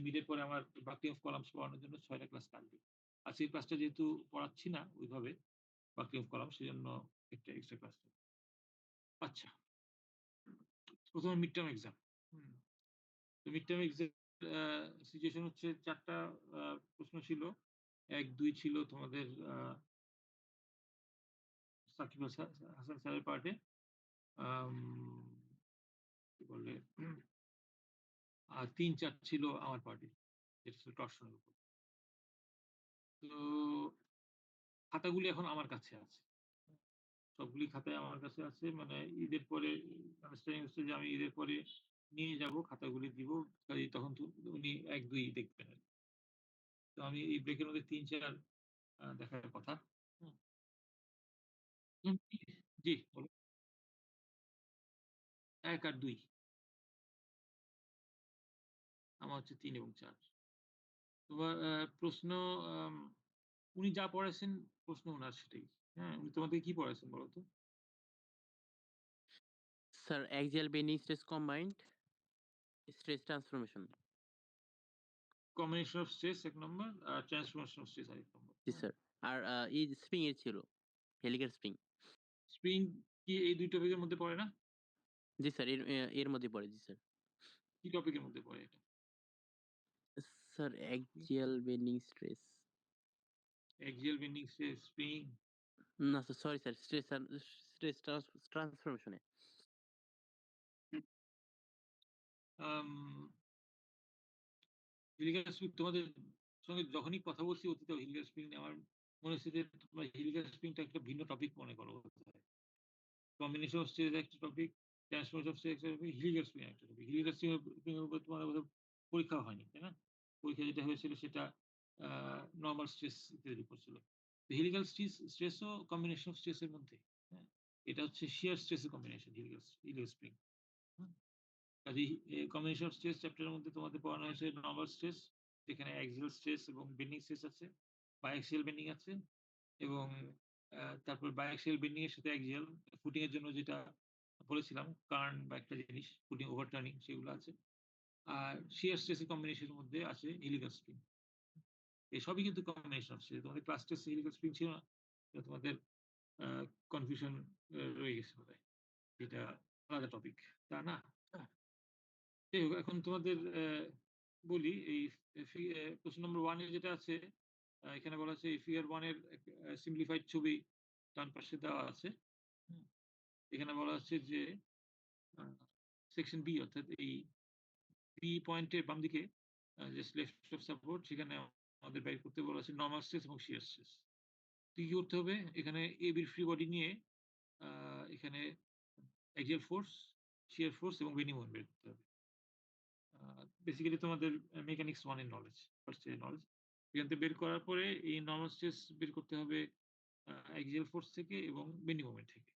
মিডের পরে আমার buckling of columns পড়ানোর জন্য ৬ টা ক্লাস লাগবে। আজকের ক্লাসটা যেহেতু পড়াচ্ছি না ওইভাবে বাকলিং অফ কলামস সেজন্য একটা এক্সট্রা ক্লাস নেব। আচ্ছা, ১ম এ মিড টার্ম এক্সাম। হুম। তো মিড টার্ম এক্সাম আ সিচুয়েশন হচ্ছে ৪ টা আ প্রশ্ন ছিল। ১, ২ ছিল তোমাদের সাকিব হাসান স্যারের পার্টে। আম কি বলে? আর ৩, ৪ ছিল আমার পার্টি। যেটা ছিল টর্শনের উপর। তো খাতাগুলি এখন আমার কাছে আছে। সবগুলি খাতাই আমার কাছে আছে। মানে ঈদের পরে আন্ডারস্ট্যান্ডিং হচ্ছে যে আমি ঈদের পরে নিয়ে যাব, খাতাগুলি দিব। কাজেই তখন তো উনি ১, ২ দেখবেন আরকি। তো আমি এই ব্রেকের মধ্যে ৩, ৪ দেখার কথা। হুম। হুম, জি, বলুন। ১ আর ২ আমার হচ্ছে ৩ এবং ৪। তোমার প্রশ্ন আম উনি যা পড়াইছেন প্রশ্ন উনার সেটাই। হ্যাঁ? উনি তোমাদের কি পড়াইছেন বলো তো? Sir axial bending stress combined stress transformation. Combination of stress ১ নম্বর আর ট্রান্সফরমেশন অফ স্ট্রেস আরেক নম্বর। জি হ্যাঁ? স্যার। আর এই স্প্রিং এর ছিল। Helical spring. স্প্রিং কি এই ২ টপিকের মধ্যে পড়ে না? জি স্যার এর মধ্যে পড়ে। জি স্যার। কি টপিকের মধ্যে পড়ে এটা? স্যার কি? axial bending stress axial bending stress, spring. না sir, sorry sir, stress transformation এ। আম হিলিয়াস স্প্রিং তোমাদের সঙ্গে যখনই কথা বলছি অতীতে হিলিয়াস স্প্রিং নিয়ে আমার মনে হচ্ছে যে তোমরা হিলিয়াস স্প্রিংটা একটা ভিন্ন টপিক মনে করো বোধহয়। কম্বিনেশন অফ স্ট্রেস একটা টপিক, ট্রান্সফরমেশন অফ স্ট্রেস একটা টপিক, হিলিয়াস স্প্রিং একটা টপিক। হিলিয়াস স্প্রিং এর উপর তোমাদের বোধহয় পরীক্ষা হয়নি, তাই না? পরীক্ষা যেটা হয়েছিল সেটা আ নরমাল স্ট্রেস ইত্যাদির উপর ছিল। তো হেলিক্যাল স্ট্রেসও কম্বিনেশন অফ স্ট্রেস এর মধ্যে। হ্যাঁ? এটা হচ্ছে শিয়ার স্ট্রেস এর কম্বিনেশন হিলিয়াস স্প্রিং। হুম? কাজেই কম্বিনেশন অফ স্ট্রেস চ্যাপ্টারের মধ্যে তোমাদের পড়ানো হয়েছে নরমাল স্ট্রেস, যেখানে অ্যাক্সিয়াল স্ট্রেস এবং বেন্ডিং স্ট্রেস আছে, বায়াক্সিয়াল বেন্ডিং আছে এবং তারপর বায়াক্সিয়াল বেন্ডিং এর সাথে অ্যাক্সিয়াল ফুটিং এর জন্য যেটা বলেছিলাম কার্ন বা একটা জিনিস ফুটিং ওভারটার্নিং সেগুলো আছে। আর শিয়ার স্ট্রেস এর কম্বিনেশনের মধ্যে আছে হেলিক্যাল স্প্রিং। এসবই কিন্তু কম্বিনেশন অফ স্ট্রেস। তোমাদের ক্লাস টেস্টে হেলিক্যাল স্প্রিং ছিল না? এটা তোমাদের আ কনফিউশন রয়ে গেছে বোধহয়। এটা আলাদা টপিক। তা না? হ্যাঁ। যাই হোক এখন তোমাদের বলি এই প্রশ্ন নম্বর 1 এ যেটা আছে এখানে বলা আছে এই ফিগার 1 এর সিম্পলিফাইড ছবি ডান পাশে দেওয়া আছে। হুম? এখানে বলা হচ্ছে যে আ সেকশন বি অর্থাৎ এই বি পয়েন্টের বাম দিকে যে লেফট অফ সাপোর্ট সেখানে আমাদের বের করতে বলা আছে নরমাল স্ট্রেস এবং শিয়ার স্ট্রেস। তো কি করতে হবে? এখানে AB র ফ্রি বডি নিয়ে আ এখানে অ্যাক্সিয়াল ফোর্স, শিয়ার ফোর্স এবং বেন্ডিং মোমেন্ট বের করতে হবে। আ বেসিক্যালি তোমাদের মেকানিক্স 1 এর নলেজ, ফার্স্ট ইয়ারের নলেজ। এখান থেকে বের করার পরে এই নরমাল স্ট্রেস বের করতে হবে অ্যাক্সিয়াল ফোর্স থেকে এবং বেন্ডিং মোমেন্ট থেকে।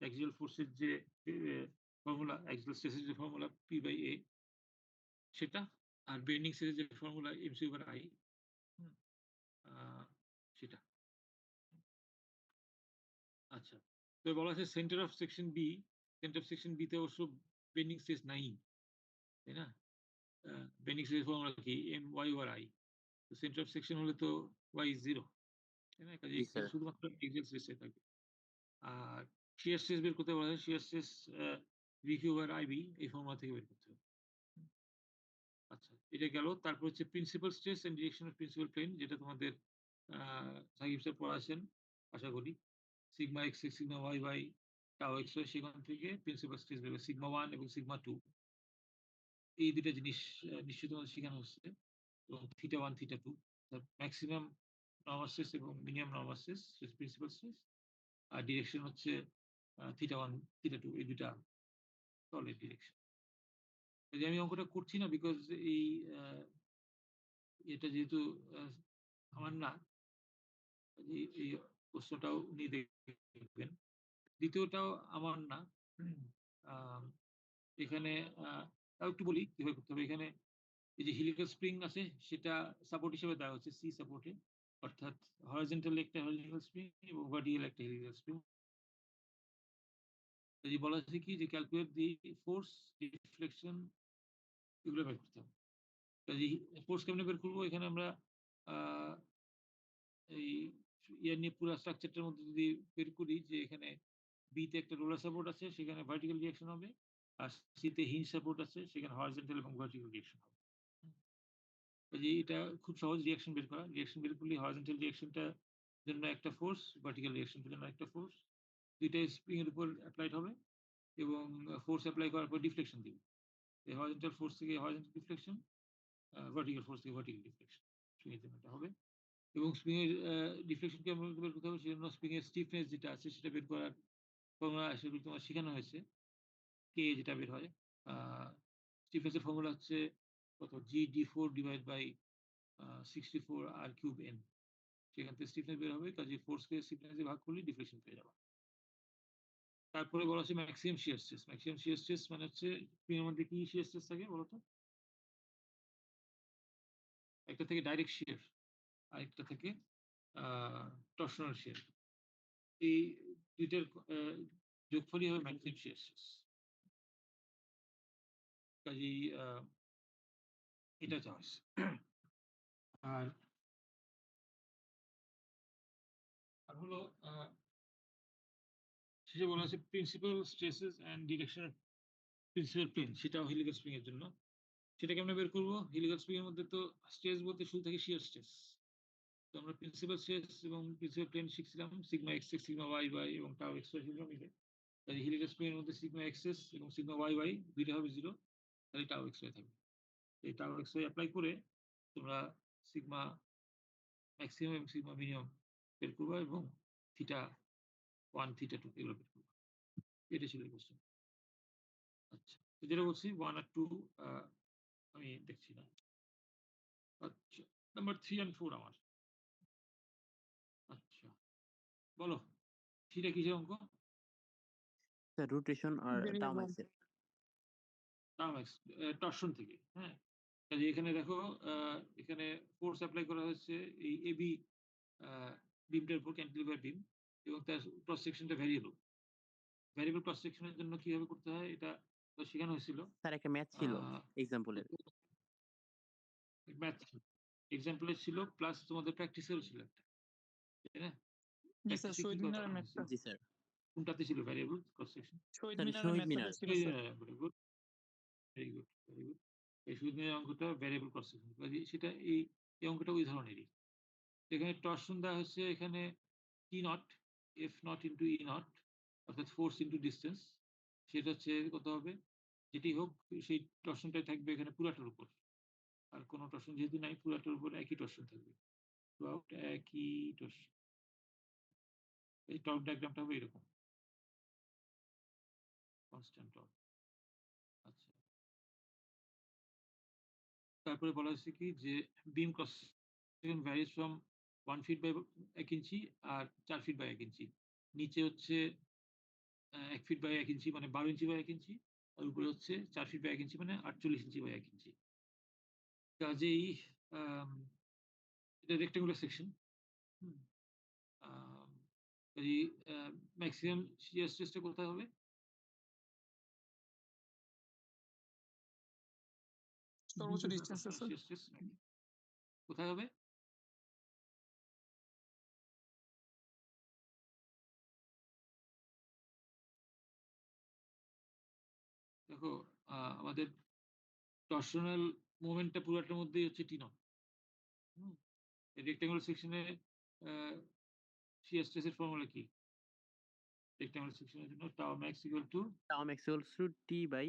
অ্যাক্সিয়াল ফোর্সের যে এ ফর্মুলা, অ্যাক্সিয়াল স্ট্রেসের যে ফর্মুলা P/A সেটা। আর বেন্ডিং স্ট্রেসের যে ফর্মুলা mc/I হুম? আ সেটা। আচ্ছা। তো বলা আছে centre of section B, centre of section B তে অবশ্য বেন্ডিং স্ট্রেস নাই। তাই না? আ বেন্ডিং স্ট্রেস এর ফর্মুলা কি? My/I। তো সেন্টার অফ সেকশন হলে তো y is 0 তাই না? কাজেই জি এখানে স্যার। শুধুমাত্র এক্সাক্ট স্ট্রেস থাকবে। আর শিয়ার স্ট্রেস বের করতে বলা হয়, শিয়ার স্ট্রেস VQ/IB এই ফর্মুলা থেকে বের করতে হবে। হুম, আচ্ছা এটা গেল। তারপর হচ্ছে principal stress and direction of principal plane যেটা তোমাদের আ সাকিব স্যার পড়াইছেন আশা করি। Sigma x, sigma Y by tau X হয় সেখান থেকে প্রিন্সিপাল স্ট্রেস বের হবে সিগমা 1 এবং সিগমা 2 এই ২ টা জিনিস নিশ্চয়ই তোমাদের শিখানো হচ্ছে এবং theta 1, theta 2 maximum normal stress এবং minimum normal stress principal stress আর ডিরেকশন হচ্ছে থিটা 1, থিটা 2 এই ২ টা সলিড ডিরেকশন। কাজেই আমি অঙ্কটা করছি না বিকজ এই আ এটা যেহেতু আ আমার না, কাজেই এই প্রশ্নটাও উনি দেখবেন। দ্বিতীয়টাও আমার না। হুম, আম এখানে আ তাও একটু বলি কিভাবে করতে হবে। এখানে এই যে হেলিকাল স্প্রিং আছে সেটা সাপোর্ট হিসেবে দেওয়া হচ্ছে সি সাপোর্টে। অর্থাৎ হরাইজন্টাল একটা হেলিকাল স্প্রিং এবং ভার্টিক্যাল একটা হেলিকাল স্প্রিং। এই বলা হচ্ছে কি যে ক্যালকুলেট দি ফোর্স, ডিফ্লেকশন এগুলো বের করতে হবে। কাজেই ফোর্স কেমনে বের করব? এখানে আমরা আ এই নিয়ে পুরা স্ট্রাকচারটার মধ্যে যদি বের করি যে এখানে B তে একটা রোলার সাপোর্ট আছে, সেখানে ভার্টিক্যাল রিঅ্যাকশন হবে। আর C তে হিঞ্জ সাপোর্ট আছে, সেখানে হরাইজন্টাল এবং ভার্টিক্যাল রিঅ্যাকশন হবে। হুম? কাজেই এটা খুব সহজ রিঅ্যাকশন বের করা। রিঅ্যাকশন বের করলে হরাইজন্টাল রিঅ্যাকশনটার জন্য একটা ফোর্স, ভার্টিক্যাল রিঅ্যাকশনটার জন্য একটা ফোর্স। ২ টাই স্প্রিং এর উপর এপ্লাইড হবে এবং ফোর্স এপ্লাই করার পর ডিফ্লেকশন দিবে। এই হরাইজন্টাল ফোর্স থেকে হরাইজন্টাল ডিফ্লেকশন, ভার্টিক্যাল ফোর্স থেকে ভার্টিক্যাল ডিফ্লেকশন। স্প্রিং এর জন্য এটা হবে। এবং স্প্রিং এর ডিফ্লেকশন কেমন করে বের করতে হবে সেজন্য স্প্রিং এর স্টিফনেস যেটা আছে সেটা বের করার ফর্মুলা আশা করি তোমার শেখানো হয়েছে। K যেটা বের হয়। আ স্টিফনেস এর ফর্মুলা হচ্ছে কত? GD4 divide by 64 R cube N। সেখান থেকে স্টিফনেস বের হবে। কাজেই ফোর্সকে স্টিফনেস দিয়ে ভাগ করলে ডিফ্লেকশন পেয়ে যাবা। তারপরে বলা হচ্ছে maximum shear stress. Maximum shear stress মানে হচ্ছে স্প্রিং এর মধ্যে কি শিয়ার স্ট্রেস থাকে বলো তো? একটা থেকে ডাইরেক্ট শিয়ার, আরেকটা থেকে আ টরশনাল শিয়ার। এই ২ টার যোগফলই হবে ম্যাক্সিমাম শিয়ার স্ট্রেস। কাজেই এটা চাওয়া হইছে। আর আর হলো শেষে বলা আছে principal stresses and direction of principal plane, সেটাও হেলিক্যাল স্প্রিং এর জন্য। সেটা কেমনে বের করব? হেলিক্যাল স্প্রিং এর মধ্যে তো স্ট্রেস বলতে শুরু থাকে শিয়ার স্ট্রেস। তো আমরা প্রিন্সিপাল স্ট্রেস এবং প্রিন্সিপাল প্লেন শিখছিলাম সিগমা এক্স, সিগমা ওয়াই এবং টাউ এক্স ওয়াই শিখলাম মিলে। তাহলে হেলিক্যাল স্প্রিং এর মধ্যে সিগমা এক্স এবং সিগমা ওয়াই ২ টা হবে 0, তাহলে টাউ এক্স ওয়াই থাকবে। এই টাউ এক্স ওয়াই এপ্লাই করে তোমরা সিগমা ম্যাক্সিমাম এবং সিগমা মিনিমাম বের করবা এবং থিটা 1, থিটা 2 এগুলো বের করবা। এটা ছিল কোয়েশ্চেন। আচ্ছা। তো যেটা বলছি 1 আর 2 আ আমি দেখছি না। আচ্ছা। নাম্বার 3 অ্যান্ড 4 আমার। আচ্ছা। বলো। থিটা কিসের অঙ্ক? The rotation or Tau variable. axis. Term x torsion থেকে। হ্যাঁ? কাজে এখানে দেখো আ এখানে ফোর্স এপ্লাই করা হয়েছে এই এবি আ বিমটার উপর ক্যান্টিলিভার বিম এবং তার ক্রস সেকশনটা ভেরিয়েবল। ভেরিয়েবল ক্রস সেকশনের জন্য কিভাবে করতে হয় এটা তো শেখানো হয়েছিল। স্যার একটা ম্যাথ আ ছিল এক্সাম্পলের। ম্যাথ এক্সাম্পল এর ছিল প্লাস তোমাদের প্র্যাকটিসেরও ছিল একটা। তাই না? জি স্যার, প্র্যাকটিসে কি শহীদ মিনারের করানো ম্যাথটা। হয়েছিল? জি স্যার। কোনটাতে ছিল ভেরিয়েবল ক্রস সেকশন? শহীদ স্যার মিনারের শহীদ ম্যাথটাতে মিনার। ছিল very sir. Good, very good, very good. এই সুদের অঙ্কটা ভেরিয়েবল ক্রস সেকশন। কাজেই সেটা এই অঙ্কটা ওই ধরনেরই। এখানে টরশন দেওয়া হচ্ছে এখানে T naught, F naught into E naught অর্থাৎ ফোর্স ইনটু ডিসট্যান্স। সেটা হচ্ছে কত হবে? যেটি হোক সেই টরশনটাই থাকবে এখানে পুরাটার উপর। আর কোন টরশন যেহেতু নাই পুরাটার উপর একই টরশন থাকবে। থ্রুআউট একই টরশন। এই টর্ক ডায়াগ্রামটা হবে এরকম। Constant torque. আচ্ছা। তারপরে বলা হয়েছে কি যে beam cross section varies from 1 feet by 1 inch আর 4 ফিট বাই 1 ইঞ্চি। নিচে হচ্ছে ১ ফিট বাই ১ ইঞ্চি মানে ১২ ইঞ্চি বাই ১ ইঞ্চি। আর উপরে হচ্ছে ৪ ফিট বাই ১ ইঞ্চি মানে ৪৮ ইঞ্চি বাই ১ ইঞ্চি। কাজেই আম এটা রেক্টেঙ্গুলার সেকশন। হুম? আম কাজেই মেক্সিমাম শিয়ার স্ট্রেসটা কোথায় হবে? সর্বোচ্চ ডিসটেন্স স্যার। শিয়ার স্ট্রেস কোথায় হবে? দেখো আমাদের টরশনাল মোমেন্টটা পুরাটার মধ্যেই হচ্ছে টি নট। হুম? এই রেক্টেঙ্গুলার সেকশনে আ শিয়ার স্ট্রেসের ফর্মুলা কি? রেক্টেঙ্গুলার সেকশনের জন্য tau max equal to Tau max equals to T by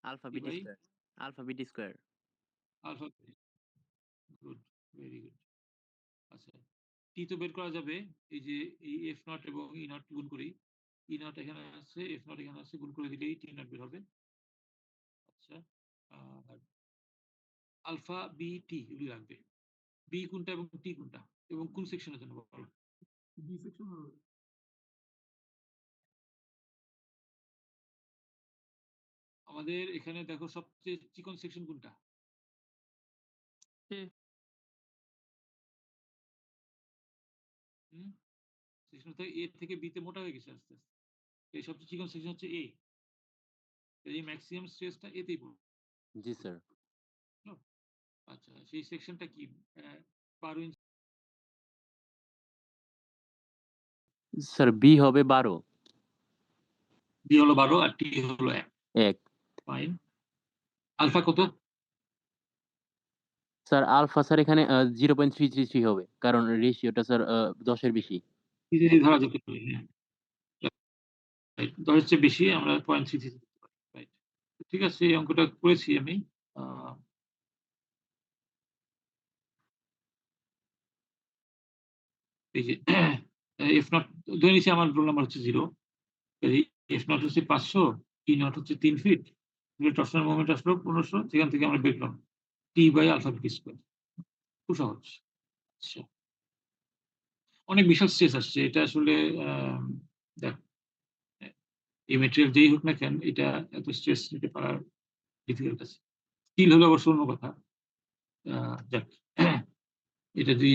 alpha T beta by square. Alpha beta square. Alpha. Good, very good. আচ্ছা। টি তো বের করা যাবে এই যে এই এফ নট এবং ই নট গুণ করেই। ই নট এখানে আছে, এফ নট এখানে আছে, গুণ করে দিলেই টি নট বের হবে। আচ্ছা। আর আলফা, বি, টি এগুলি লাগবে। বি কোনটা এবং টি কোনটা? এবং কোন সেকশনের জন্য বলো? বি সেকশন হবে। আমাদের এখানে দেখো সবচেয়ে চিকন সেকশন কোনটা? এ। হুম? সেকশন থেকে এ থেকে বি তে মোটা হয়ে গেছে আস্তে, আস্তে। এই সবচেয়ে চিকন সেকশন হচ্ছে এ। এই ম্যাক্সিমাম স্ট্রেসটা এতেই পড়বে। জি স্যার। আচ্ছা, সেই সেকশনটা কি? 12 ইঞ্চি স্যার বি হবে 12। বি হলো 12 আর টি হলো 1। 1। ফাইন। আলফা কত? স্যার আলফা স্যার এখানে 0.333 হবে। কারণ রেশিওটা স্যার 10 এর বেশি। ইজিলি ধরা যেতে পারে। হ্যাঁ, রাইট। 10 এর চেয়ে বেশি আমরা 0.33 ধরতে পারি। রাইট। ঠিক আছে, এই অঙ্কটা করেছি আমি। আ এই যে এফ নট ধরে নিচ্ছি আমার রোল নাম্বার হচ্ছে 0। এই এফ নট হচ্ছে 500, টি নট হচ্ছে 3 ফিট। টর্শনাল মোমেন্ট আসলো 1500, সেখান থেকে আমরা বের করলাম টি বাই আলফা বিটি স্কয়ার। খুব সহজ। আচ্ছা। অনেক বিশাল স্ট্রেস আসছে। এটা আসলে দেখ, এই ম্যাটেরিয়াল যেই হোক না কেন, এটা এত স্ট্রেস নিতে পারা ডিফিকাল্ট আছে। স্টিল হলে অবশ্য অন্য কথা। যাক, এটা যদি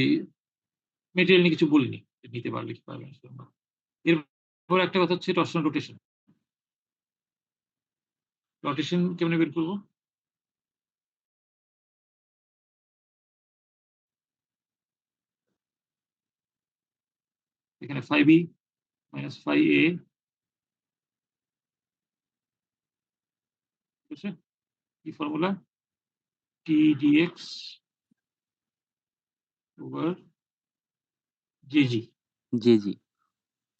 ম্যাটেরিয়াল নিয়ে কিছু বলিনি। নিতে পারলে কি পারবে না। এরপর একটা কথা হচ্ছে টর্শনাল রোটেশন। রোটেশন কেমনে বের করব? এখানে phi b minus phi a, ঠিক আছে? কি formula? t dx over jg। জি।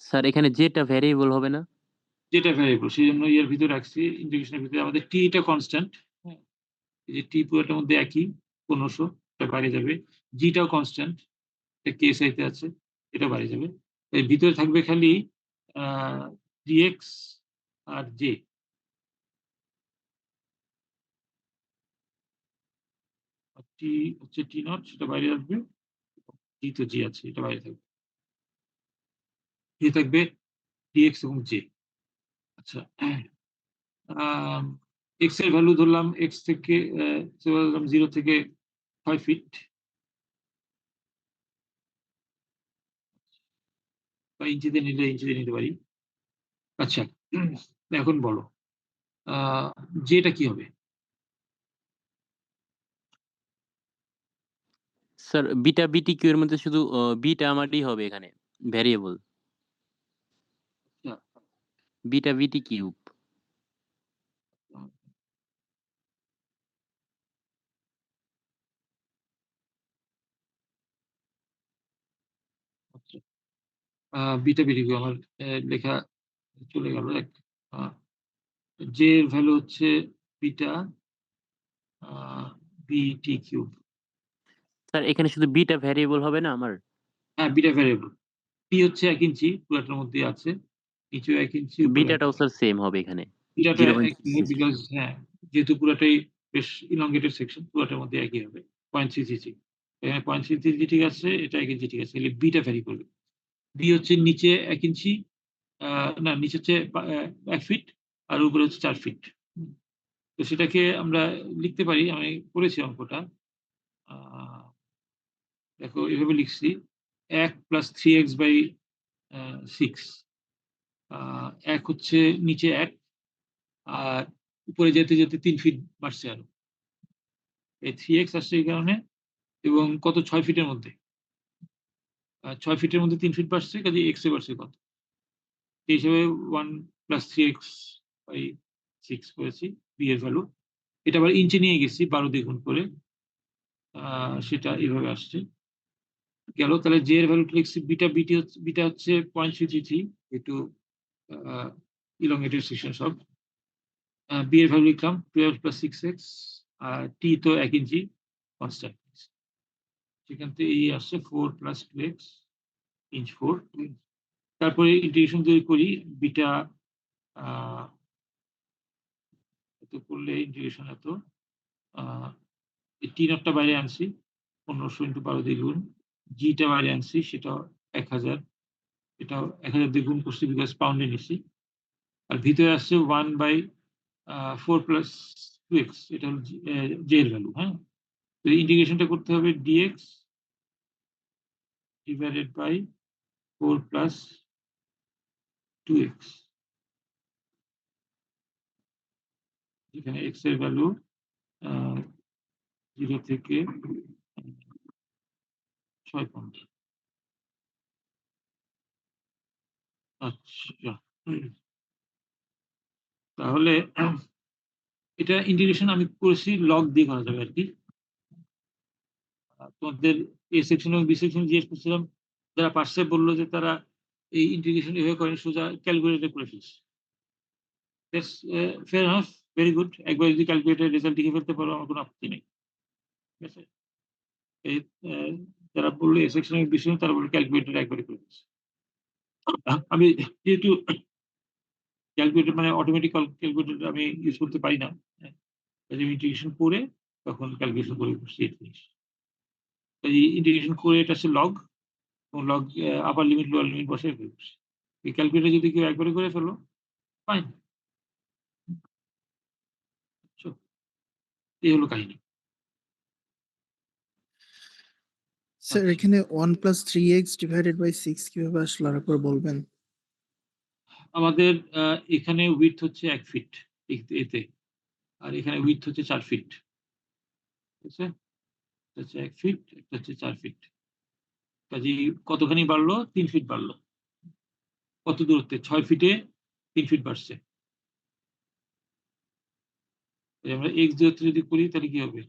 স্যার এখানে যেটা ভ্যারিয়েবল হবে না? যেটা ভ্যারিয়েবল সেজন্য এর ভিতরে রাখছি, ইন্টিগ্রেশনের ভিতরে আমাদের t টা কনস্ট্যান্ট। হ্যাঁ? এই যে t পুরোটার মধ্যে একই 1500, এটা বাইরে যাবে। g টাও কনস্ট্যান্ট, এটা KSI তে আছে, এটা বাইরে যাবে। এর ভিতরে থাকবে খালি আ dx আর j। আর t হচ্ছে t নট, সেটা বাইরে আসবে। g তো g আছে, এটা বাইরে থাকবে। এ থাকবে dx এবং j। আচ্ছা। আম x এর ভ্যালু ধরলাম x থেকে 0 থেকে 6 ফিট। বা ইঞ্চিতে নিলে ইঞ্চিতে নিতে পারি। আচ্ছা, এখন বলো আ যেটা কি হবে? স্যার বিটা বিটিকিউ এর মধ্যে শুধু বিটা আমারই হবে এখানে ভ্যারিয়েবল। আচ্ছা, বিটা বিটি কিউব। আচ্ছা। বিটা বেরিয়ে গেল আমার লেখা চলে গেল। আ যে এর ভ্যালু হচ্ছে বিটা আ বিটি কিউব। স্যার এখানে শুধু বিটা ভ্যারিয়েবল হবে না আমার? হ্যাঁ, বিটা ভ্যারিয়েবল। পি হচ্ছে 1 ইঞ্চি, পুরাটার মধ্যেই আছে। নিচেও 1 ইঞ্চি, উপরেও 1 বিটাটাও ইঞ্চি। স্যার সেম হবে এখানে। বিটাটা একই 0.333। বিকজ হ্যাঁ, যেহেতু পুরাটাই বেশ elongated সেকশন, পুরাটার মধ্যে একই হবে। 0.333। এখানে 0.333 ঠিক আছে, এটা 1 ইঞ্চি ঠিক আছে। খালি বিটা ভ্যারি করবে। বি হচ্ছে নিচে 1 ইঞ্চি, আ না নিচে হচ্ছে 1 ফিট আর উপরে হচ্ছে 4 ফিট। হুম? তো সেটাকে আমরা লিখতে পারি, আমি করেছি অঙ্কটা। আ দেখো এভাবে লিখছি 1 প্লাস 3x বাই 6। আ 1 হচ্ছে নিচে 1 আর উপরে যেতে 3 ফিট বাড়ছে আরো। এই 3x আসছে এই কারণে, এবং কত 6 ফিটের মধ্যে। 6 ফিটের মধ্যে 3 ফিট বাড়ছে, কাজেই x এ বাড়ছে কত? সেই হিসেবে 1 প্লাস 3x বাই 6 করেছি b এর ভ্যালু। এটা আবার ইঞ্চে নিয়ে গেছি 12 দিয়ে গুণ করে। সেটা এভাবে আসছে। গেল, তাহলে j এর ভ্যালুটা লিখছি বিটা হচ্ছে 0.333 একটু আ elongated section সব। b এর ভ্যালু লিখলাম 12 প্লাস 6x আর t তো 1 ইঞ্চি কনস্ট্যান্ট। সেখান থেকে এই আসছে 4 প্লাস 2x ইঞ্চ 4। তারপরে ইন্টিগ্রেশন যদি করি বিটা আ এত করলে ইন্টিগ্রেশন এত আ এই টি নটটা বাইরে আনছি 1500 ইন্টু 12 দিয়ে গুণ। জি টা বাইরে আনছি, সেটাও 1000। এটাও 1000 দিয়ে গুণ করছি বিকজ পাউন্ডে নিছি। আর ভিতরে আসছে 1 বাই 4 প্লাস 2x, এটা হলো জে এর ভ্যালু। হ্যাঁ? তো ইন্টিগ্রেশনটা করতে হবে dx divided by 4 plus 2x। এখানে x এর ভ্যালু 0 থেকে 6 পর্যন্ত। আচ্ছা। তাহলে এটা ইন্টিগ্রেশন আমি করেছি লগ দিয়ে করা যাবে আরকি। তোমাদের এ সেকশন এবং বি সেকশনে জিজ্ঞেস করছিলাম, যারা পারছে বলল যে তারা এই ইন্টিগ্রেশন এভাবে করেনি, সোজা ক্যালকুলেটরে করে ফেলছে। That's fair enough, very good. একবার যদি ক্যালকুলেটরে রেজাল্ট লিখে ফেলতে পারো আমার কোনো আপত্তি নেই। ঠিক আছে? এই যারা বলল এ সেকশন এবং বি সেকশন তারা বলল ক্যালকুলেটরে একবারে করে ফেলছে। আমি যেহেতু ক্যালকুলেটর মানে অটোমেটিক ক্যালকুলেটর আমি ইউজ করতে পারি না। হ্যাঁ? কাজে ইন্টিগ্রেশন করে তখন ক্যালকুলেশন করে বসছি এই জিনিস। কাজে ইন্টিগ্রেশন করে এটা হচ্ছে লগ, এবং লগ আপার লিমিট লোয়ার লিমিট বসায় করে বসছি। এই ক্যালকুলেটর যদি কেউ একবারে করে ফেলো, ফাইন। বুঝছো? এই হলো কাহিনী। স্যার আচ্ছা। এখানে 1 + 3x / 6 কিভাবে আসলো আরেকবার বলবেন? আমাদের এখানে উইডথ হচ্ছে 1 ফিট এতে। আর এখানে উইডথ হচ্ছে 4 ফিট। ঠিক আছে? এটা হচ্ছে 1 ফিট, এটা হচ্ছে 4 ফিট। কাজেই কতখানি বাড়লো? 3 ফিট বাড়লো। কত দূরত্বে? 6 ফিটে 3 ফিট বাড়ছে। আমরা x দূরত্বে যদি করি তাহলে কি হবে?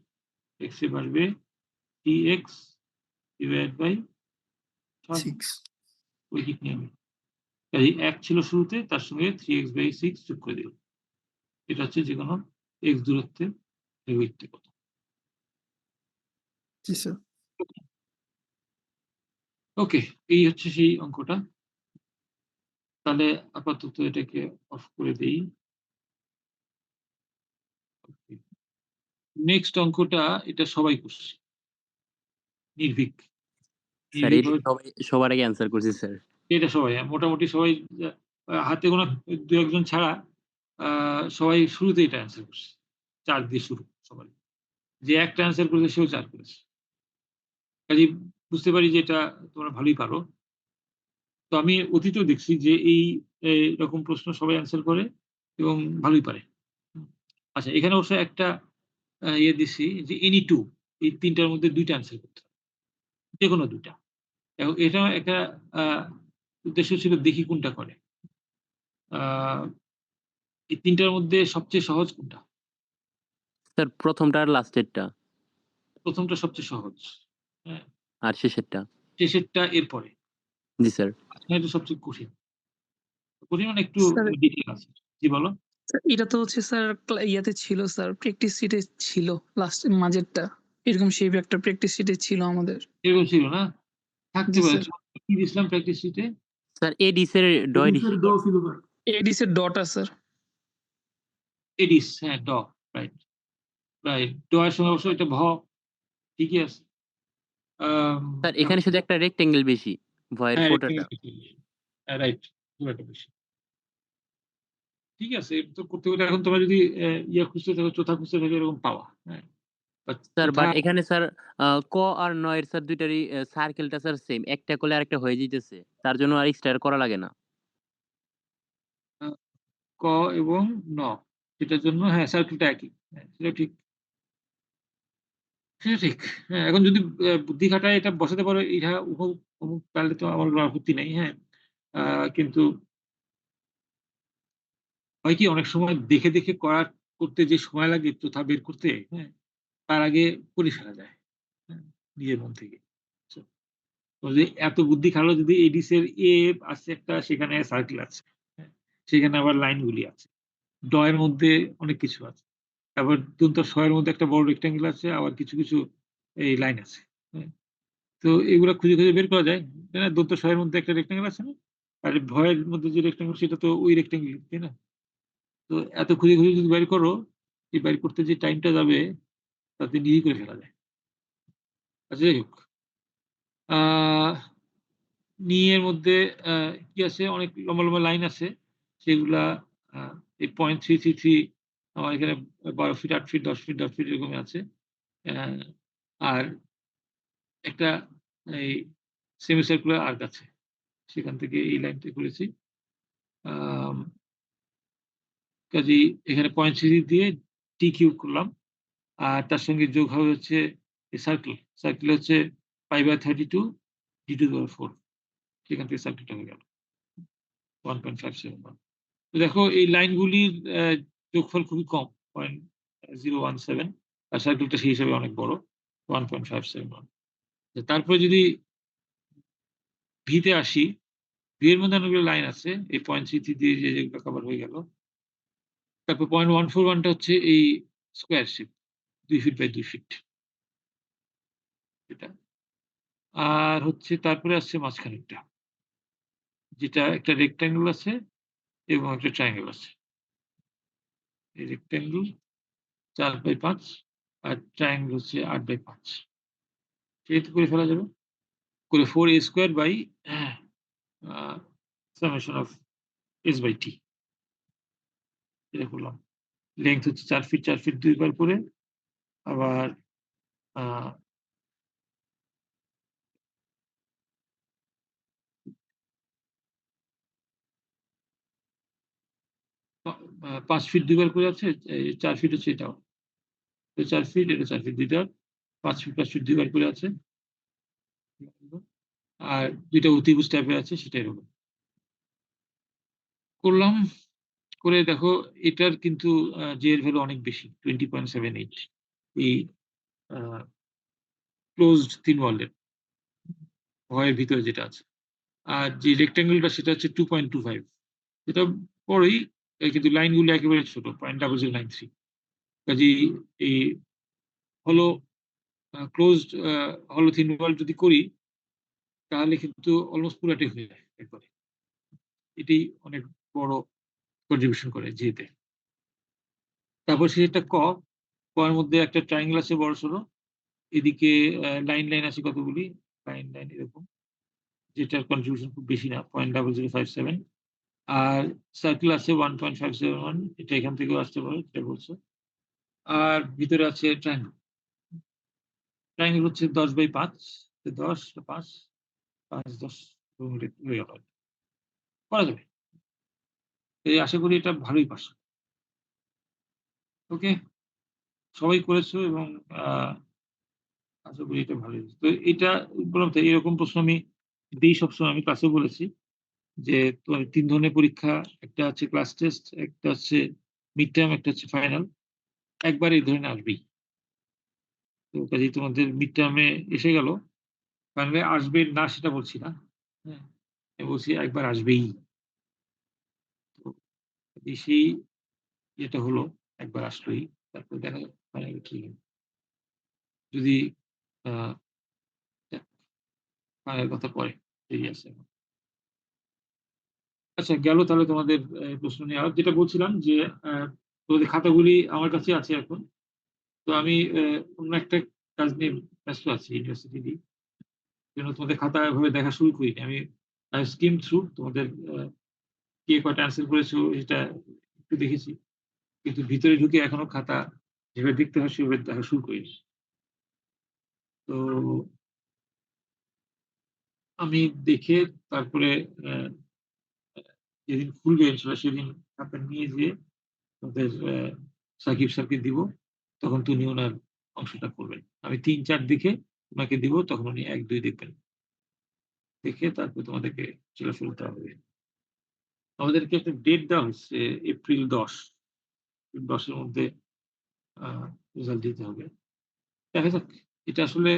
x এ বাড়বে 3x / 6 6 ঐকিক নিয়মে। কাজেই 1 ছিল শুরুতে, তার সঙ্গে 3x/6 যোগ করে দিলাম। এটা হচ্ছে যেকোনো x দূরত্বে এর উইডথ কত। জি স্যার। ওকে, এই হচ্ছে সেই অঙ্কটা। তাহলে আপাতত এটাকে অফ করে দেই। ওকে। নেক্সট অঙ্কটা এটা সবাই করছে। নির্ভীক। স্যার এটা নির্ভীকভাবে সবার আগে অ্যান্সার করছি স্যার। এটা সবাই মোটামুটি সবাই হাতে গোনা ২-১ জন ছাড়া সবাই শুরুতেই এটা অ্যান্সার করছে। ৪ দিয়ে শুরু সবাই। যে একটা অ্যান্সার করেছে সেও ৪ করেছে। কাজেই বুঝতে পারি যে এটা তোমরা ভালোই পারো। তো আমি অতীতেও দেখছি যে এই রকম প্রশ্ন সবাই অ্যান্সার করে এবং ভালোই পারে। আচ্ছা, এখানে অবশ্য একটা ইয়ে দিছি যে any 2 এই ৩ টার মধ্যে ২ টা অ্যান্সার করতে হবে। যেকোনো ২ টা। এবং এটা একটা আ উদ্দেশ্য ছিল দেখি কোনটা করে। আ এই ৩ টার মধ্যে সবচেয়ে সহজ কোনটা? স্যার প্রথমটা আর লাস্টেরটা ১ম টা সবচেয়ে সহজ। হ্যাঁ? আর শেষেরটা। শেষেরটা এরপরে। জি স্যার। মাঝখানেরটা সবচেয়ে কঠিন। কঠিন মানে একটু স্যার ডিটেইল আছে। জি বলো? স্যার এটা তো হচ্ছে স্যার ইয়াতে ছিল স্যার, প্র্যাকটিস শিটে ছিল লাস্ট মাঝেরটা। এরকম শেপ একটা প্র্যাকটিস শিটে ছিল আমাদের। এরকম ছিল না? থাকতে জি পারে। স্যার। কি দিছিলাম প্র্যাকটিস শিটে? স্যার এডিসের ডয় ডিস এডিস এর ডটা স্যার। এডিস, হ্যাঁ, রাইট, রাইট। এর সঙ্গে অবশ্য এটা ঠিকই আছে। স্যার এখানে শুধু একটা রেক্টেঙ্গেল বেশি ভয়ের হ্যাঁ, ফোটাটা। রাইট, খুব একটা বেশি। ঠিক আছে, তো করতে গেলে এখন তোমরা যদি ইয়া খুঁজতে থাকো, চোথা খুঁজতে থাকো এরকম পাওয়া। হ্যাঁ? স্যার চোথা বাট এখানে স্যার ক আর ন এর স্যার দুইটারই সার্কেলটা স্যার সেম। একটা করলে আরেকটা হয়ে যাইতেছে। তার জন্য আর এক্সট্রা করা লাগে না। আ ক এবং ন সেটার জন্য হ্যাঁ, সার্কেলটা একই। হ্যাঁ, সেটা ঠিক। সেটা ঠিক। হ্যাঁ, এখন যদি বুদ্ধি খাটায় এটা বসাতে পারো ইহা উহা অমুক তাহলে তো আমার কোনো আপত্তি নাই। হ্যাঁ? আ কিন্তু হয় কি অনেক সময় দেখে করতে যে সময় লাগে চোথা বের করতে, হ্যাঁ? তার আগে করে ফেলা যায়। হ্যাঁ? নিজের মন থেকে। সো তো যে এত বুদ্ধি খাটালো যদি এডিস এর এ আছে একটা সেখানে সার্কেল আছে। হ্যাঁ? সেখানে আবার লাইনগুলি আছে। ড এর মধ্যে অনেক কিছু আছে। তারপর দন্ত্য স এর মধ্যে একটা বড় রেক্টেঙ্গেল আছে, আবার কিছু এই লাইন আছে। হ্যাঁ? তো এগুলা খুঁজে বের করা যায়। তাই না? দন্ত্য স এর মধ্যে একটা রেক্টেঙ্গেল আছে না? আর ভয়ের মধ্যে যে রেক্টেঙ্গেল সেটা তো ওই রেক্টেঙ্গেল, তাই না? তো এত খুঁজে যদি বের করো, এই বের করতে যে টাইমটা যাবে তাতে নিজেই করে ফেলা যায়। আচ্ছা, যাই হোক। আ নি এর মধ্যে আ কি আছে? অনেক লম্বা লাইন আছে। সেগুলা আ এই 0.333 আমার এখানে ১২ ফিট, ৮ ফিট, ১০ ফিট, ১০ ফিট এরকমই আছে। অ্যা আর একটা এই সেমি সার্কুলার আর্ক আছে। সেখান থেকে এই লাইনটা করেছি। আম কাজেই এখানে 0.3 দিয়ে d কিউব করলাম। আর তার সঙ্গে যোগ হবে হচ্ছে সার্কেল হচ্ছে π/32 d⁴ সেখান থেকে সার্কেলটা হয়ে গেল 1.571। তো দেখো এই লাইনগুলির যোগফল খুবই কম 0.017 আর সার্কেলটা সেই হিসাবে অনেক বড় 1.571। তারপরে যদি ভিতে আসি, ভি এর মধ্যে অনেকগুলো লাইন আছে এই 0.33 দিয়ে যেগুলো কভার হয়ে গেল। তারপর 0.141 টা হচ্ছে এই square shape 2 feet by 2 feet এটা। আর হচ্ছে তারপরে আসছে মাঝখানেরটা, যেটা একটা রেক্ট্যাঙ্গল আছে এবং একটা ট্রায়াঙ্গেল আছে। এই রেক্ট্যাঙ্গল 4/5 আর ট্রায়াঙ্গেল হচ্ছে 8/5। সেটা করে ফেলা যাবে। করে 4a² by summation of s/t এটা করলাম। লেংথ হচ্ছে 4 ফিট 4 ফিট 2 বার করে আবার আ 5 ফিট 2 বার করে আছে। এই 4 ফিট হচ্ছে এটাও। 4 ফিট, এটা 4 ফিট ২ টা 5 ফিট 5 ফিট 2 বার করে আছে। আর ২ টা অতিভুজ টাইপের আছে সেটা এরকম। করলাম, করে দেখো এটার কিন্তু j এর ভ্যালু অনেক বেশি 20.78 এই আ ক্লোজড থিন ওয়ালের ভয়ের ভিতরে যেটা আছে। আর যে রেক্ট্যাঙ্গেলটা সেটা হচ্ছে 2.25 এটা বড়ই কিন্তু লাইনগুলো একেবারে ছোট 0.0093 কাজেই এই হলো ক্লোজড হলো থিন ওয়াল যদি করি তাহলে কিন্তু অলমোস্ট পুরাটাই হয়ে যায় একবারে। এটাই অনেক বড় কন্ট্রিবিউশন করে যেতে। তারপর সেটা ক এর মধ্যে একটা ট্রায়াঙ্গেল আছে বড়সড়। এদিকে লাইন আছে কতগুলি লাইন এরকম, যেটার কন্ট্রিবিউশন খুব বেশি না 0.0057 আর সার্কেল আছে 1.571 এটা এখান থেকেও আসতে পারে যেটা বলছো। আর ভিতরে আছে ট্রায়াঙ্গেল হচ্ছে 10/5 10 5 5 10 হয়ে গেল। করা যাবে। এই আশা করি এটা ভালোই পারছো। ওকে, সবাই করেছো এবং আশা করি এটা ভালোই হয়েছে। তো এটা বললাম তো এরকম প্রশ্ন আমি দিই সবসময়। আমি ক্লাসেও বলেছি যে তোমার ৩ ধরনের পরীক্ষা, একটা হচ্ছে ক্লাস টেস্ট, একটা হচ্ছে মিড টার্ম, একটা হচ্ছে ফাইনাল। একবার এই ধরনের আসবেই। তো কাজেই তোমাদের মিড টার্মে এসে গেল। ফাইনালে আসবে না সেটা বলছি না। হ্যাঁ? আমি বলছি একবার আসবেই। তো সেই ইয়েটা হলো একবার আসলোই। তারপর দেখা যাক ফাইনালে কি হয়। যদি আ ফাইনাল কথা পরে দেরি আছে এখন। আচ্ছা গেল তাহলে তোমাদের প্রশ্ন নিয়ে। আর যেটা বলছিলাম যে তোমাদের খাতাগুলি আমার কাছে আছে এখন। তো আমি অন্য একটা কাজ নিয়ে ব্যস্ত আছি ইউনিভার্সিটি জন্য তোমাদের খাতা এভাবে দেখা শুরু করিনি। আমি স্কিম থ্রু তোমাদের কে কয়টা অ্যান্সার করেছো এটা একটু দেখেছি। কিন্তু ভিতরে ঢুকে এখনো খাতা যেভাবে দেখতে হয় সেভাবে দেখা শুরু করিনি। তো আমি দেখে তারপরে যেদিন খুলবে ইনশাআল্লাহ সেদিন খাতা নিয়ে যেয়ে তোমাদের সাকিব স্যারকে দিব। তখন তুমি উনার অংশটা করবেন। আমি ৩-৪ দেখে উনাকে দিব তখন উনি ১-২ দেখবেন। দেখে তারপর তোমাদেরকে সেটা ফেলতে হবে। আমাদেরকে একটা ডেট দেওয়া হচ্ছে এপ্রিল ১০। ১০ এর মধ্যে আ রেজাল্ট দিতে হবে। দেখা যাক এটা আসলে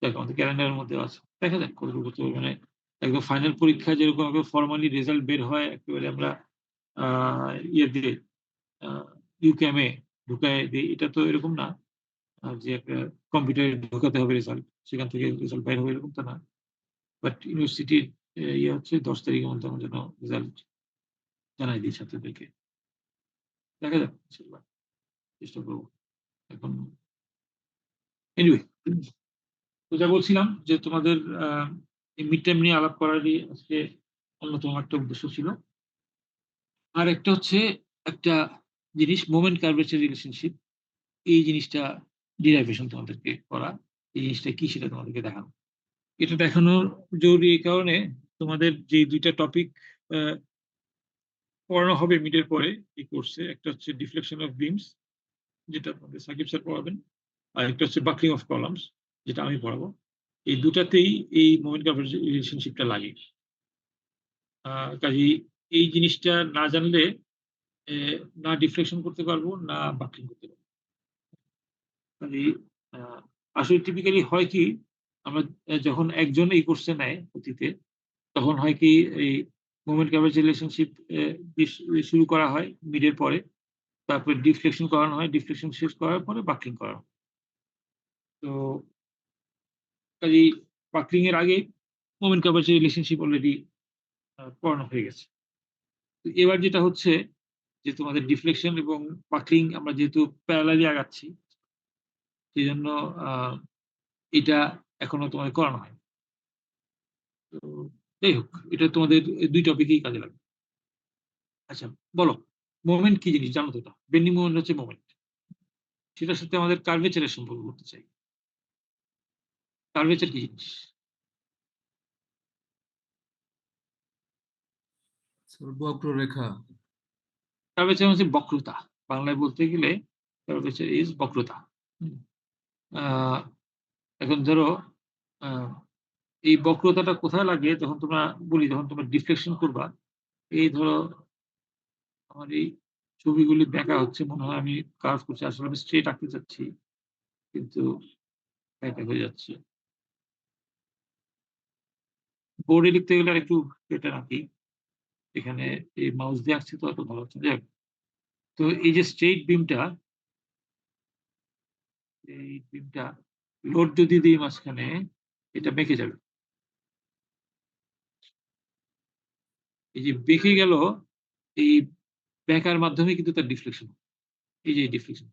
দেখ আমাদের ক্যালেন্ডারের মধ্যেও আছে। দেখা যাক কতটুকু করতে পারবে। মানে একদম ফাইনাল পরীক্ষায় যেরকম ভাবে ফরমালি রেজাল্ট বের হয় একেবারে আমরা আ ইয়ে দিয়ে আ UCAM এ ঢুকায়ে দেই এটা তো এরকম না। যে একটা কম্পিউটারে ঢোকাতে হবে রেজাল্ট। সেখান থেকে রেজাল্ট বের হবে এরকম তো না। বাট ইউনিভার্সিটির ইয়ে হচ্ছে ১০ তারিখের মধ্যে আমরা যেন রেজাল্ট জানাই দিই ছাত্রদেরকে। দেখা যাক ইনশাআল্লাহ চেষ্টা করব। এখন এনিওয়ে তো যা বলছিলাম যে তোমাদের এই মিড টার্ম নিয়ে আলাপ করারই আজকে অন্যতম একটা উদ্দেশ্য ছিল। আর একটা হচ্ছে একটা জিনিস মোমেন্ট কার্ভেচার রিলেশনশিপ এই জিনিসটা ডিরাইভেশন তোমাদেরকে করা। এই জিনিসটা কি সেটা তোমাদেরকে দেখানো। এটা দেখানোর জরুরি এই কারণে তোমাদের যে ২ টা টপিক আ পড়ানো হবে মিডের পরে এই কোর্সে একটা হচ্ছে ডিফ্লেকশন অফ বিমস যেটা আপনাদের সাকিব স্যার পড়াবেন, আর একটা হচ্ছে বাকলিং অফ কলামস, যেটা আমি পড়াবো। এই দুটাতেই এই মোমেন্ট কাভারেজ রিলেশনশিপটা লাগে। কাজেই এই জিনিসটা না জানলে না ডিফ্লেকশন করতে পারবো, না বাকলিং করতে পারবো। কাজেই আ আসলে টিপিক্যালি হয় কি, আমরা যখন একজন এই কোর্সে নেয় অতীতে, তখন হয় কি এই মোমেন্ট কাভারেজ রিলেশনশিপ শুরু করা হয় মিডের পরে। তারপরে ডিফ্লেকশন করানো হয়। ডিফ্লেকশন শেষ করার পরে বাকলিং করা হয়। তো কাজেই বাকলিং এর আগে মোমেন্ট কাভারেজ রিলেশনশিপ অলরেডি পড়ানো হয়ে গেছে। তো এবার যেটা হচ্ছে যে তোমাদের ডিফ্লেকশন এবং বাকলিং আমরা যেহেতু প্যারালালি আগাচ্ছি, সেজন্য আ এটা এখনো তোমাদের করানো হয়নি। তো যাই হোক, এটা তোমাদের ২ টপিকেই কাজে লাগবে। আচ্ছা, বলো মোমেন্ট কি জিনিস জানো তো এটা? বেন্ডিং মোমেন্ট হচ্ছে মোমেন্ট। সেটার সাথে আমাদের কার্ভেচার এর সম্পর্ক করতে চাই। কার্ভেচার কি জিনিস? স্যার বক্ররেখা। কার্ভেচার হচ্ছে বক্রতা। বাংলায় বলতে গেলে কার্ভেচার ইস বক্রতা। হুম? আ এখন ধরো আ এই বক্রতাটা কোথায় লাগে যখন তোমরা যখন তোমরা ডিফ্লেকশন করবা, এই ধরো আমার এই ছবিগুলি বেঁকা হচ্ছে, মনে হয় আমি কার্ভ করছি। আসলে আমি স্ট্রেইট আঁকতে চাচ্ছি। কিন্তু বেঁকা হয়ে যাচ্ছে। বোর্ডে লিখতে গেলে আরেকটু বেটার আঁকি। এখানে এই মাউস দিয়ে আঁকছি তো অত ভালো হচ্ছে না। যাই হোক। তো এই যে স্ট্রেইট বিমটা, এই বিমটা লোড যদি দিই মাঝখানে, এটা বেঁকে যাবে। এই যে বেঁকে গেল, এই বেঁকার মাধ্যমে কিন্তু তার ডিফ্লেকশন। এই যে ডিফ্লেকশন।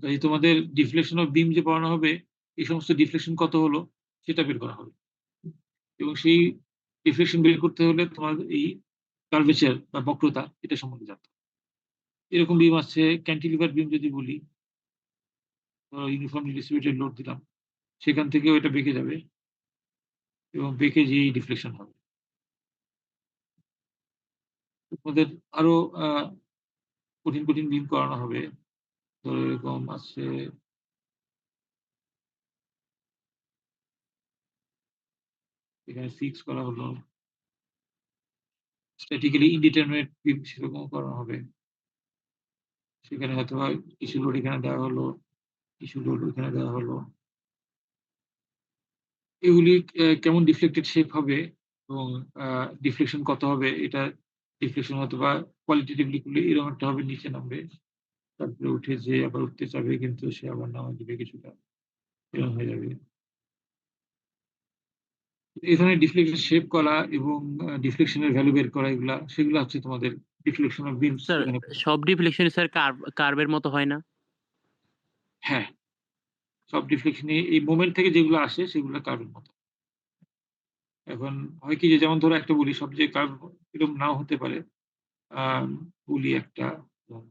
কাজেই তোমাদের ডিফ্লেকশন অফ বিম যে পড়ানো হবে, এই সমস্ত ডিফ্লেকশন কত হলো সেটা বের করা হবে। এবং সেই ডিফ্লেকশন বের করতে হলে তোমার এই কার্ভেচার বা বক্রতা এটা সম্বন্ধে জানতে হবে। এরকম বিম আছে, ক্যান্টিলিভার বিম যদি বলি, ধরো ইউনিফর্মলি ডিস্ট্রিবিউটেড লোড দিলাম। সেখান থেকেও এটা বেঁকে যাবে এবং বেঁকে যেয়েই ডিফ্লেকশন হবে। তোমাদের আরো আ কঠিন, কঠিন বিম করানো হবে। ধরো এরকম আছে, এখানে ফিক্স করা হলো। স্ট্যাটিক্যালি ইনডিটারমিনেট বিম সেরকমও করানো হবে। সেখানে হয়তোবা কিছু লোড এখানে দেওয়া হলো, কিছু লোড ওখানে দেওয়া হলো। এগুলি কেমন ডিফ্লেক্টেড শেপ হবে এবং ডিফ্লেকশন কত হবে, এটা ডিফ্লেকশন হয়তোবা কোয়ালিটেটিভলি করলে এরকম একটা হবে, নিচে নামবে। তারপরে উঠে যেয়ে আবার উঠতে চাবে, কিন্তু সে আবার নামায় দিবে কিছুটা। এরকম হয়ে যাবে। এই ধরনের ডিফ্লেকশন শেপ করা এবং ডিফ্লেকশন এর ভ্যালু বের করা, সেগুলা হচ্ছে তোমাদের ডিফ্লেকশন অফ বিমস স্যার এখানে। সব ডিফ্লেকশন স্যার কার্ভের মতো হয় না? হ্যাঁ, সব ডিফ্লেকশন এই মোমেন্ট থেকে যেগুলো আসে সেগুলো কার্ভের মতো। এখন হয় কি যে, যেমন ধরো একটা বলি, সব যে কার্ভ এরকম নাও হতে পারে। আম বলি একটা,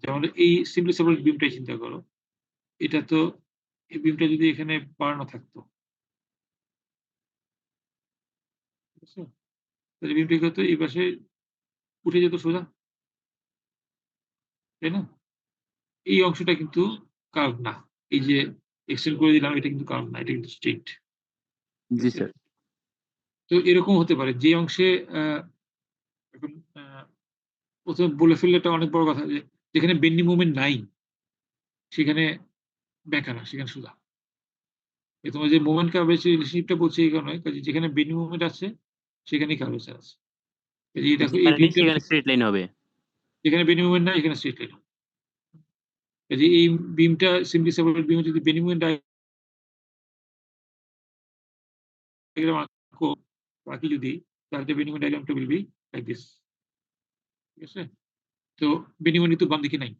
যেমন এই সিম্পলি সেপারেট বিমটাই চিন্তা করো। এটা তো, এই বিমটা যদি এখানে বাড়ানো থাকতো, ঠিক আছে? তাহলে বিমটা কি হতো, এই পাশে উঠে যেত সোজা, তাই না? এই অংশটা কিন্তু কার্ভ না। এই যে এক্সটেন্ড করে দিলাম, এটা কিন্তু কার্ভ না, এটা কিন্তু স্ট্রেইট। ঠিক জি আছে? স্যার। তো এরকম হতে পারে যে অংশে আ এখন ১ম এ বলে ফেললে এটা অনেক বড় কথা যে, যেখানে বেন্ডিং মোমেন্ট নাই, সেখানে বেঁকা না, সেখানে সোজা। তোমার যে মোমেন্ট কার্ভেচার রিলেশনশিপটা বলছি এই কারণে, কাজে যেখানে বেন্ডিং মোমেন্ট আছে সেখানেই কার্ভেচার আছে। এই দেখো এই যেখানে নেই বিমটা, সেখানে স্ট্রেট লাইন হবে। যেখানে বেন্ডিং মোমেন্ট নাই এখানে স্ট্রেইট লাইন। কাজে এই বিমটা সিম্পলি সেপারেট বিম যদি বেন্ডিং মোমেন্ট ডায়াগ্রাম আঁকি যদি, তাহলে বেন্ডিং মোমেন্ট ডায়াগ্রামটা উইল বি লাইক দিস। ঠিক আছে? তো বেন্ডিং মোমেন্ট কিন্তু বাম দিকে নাই।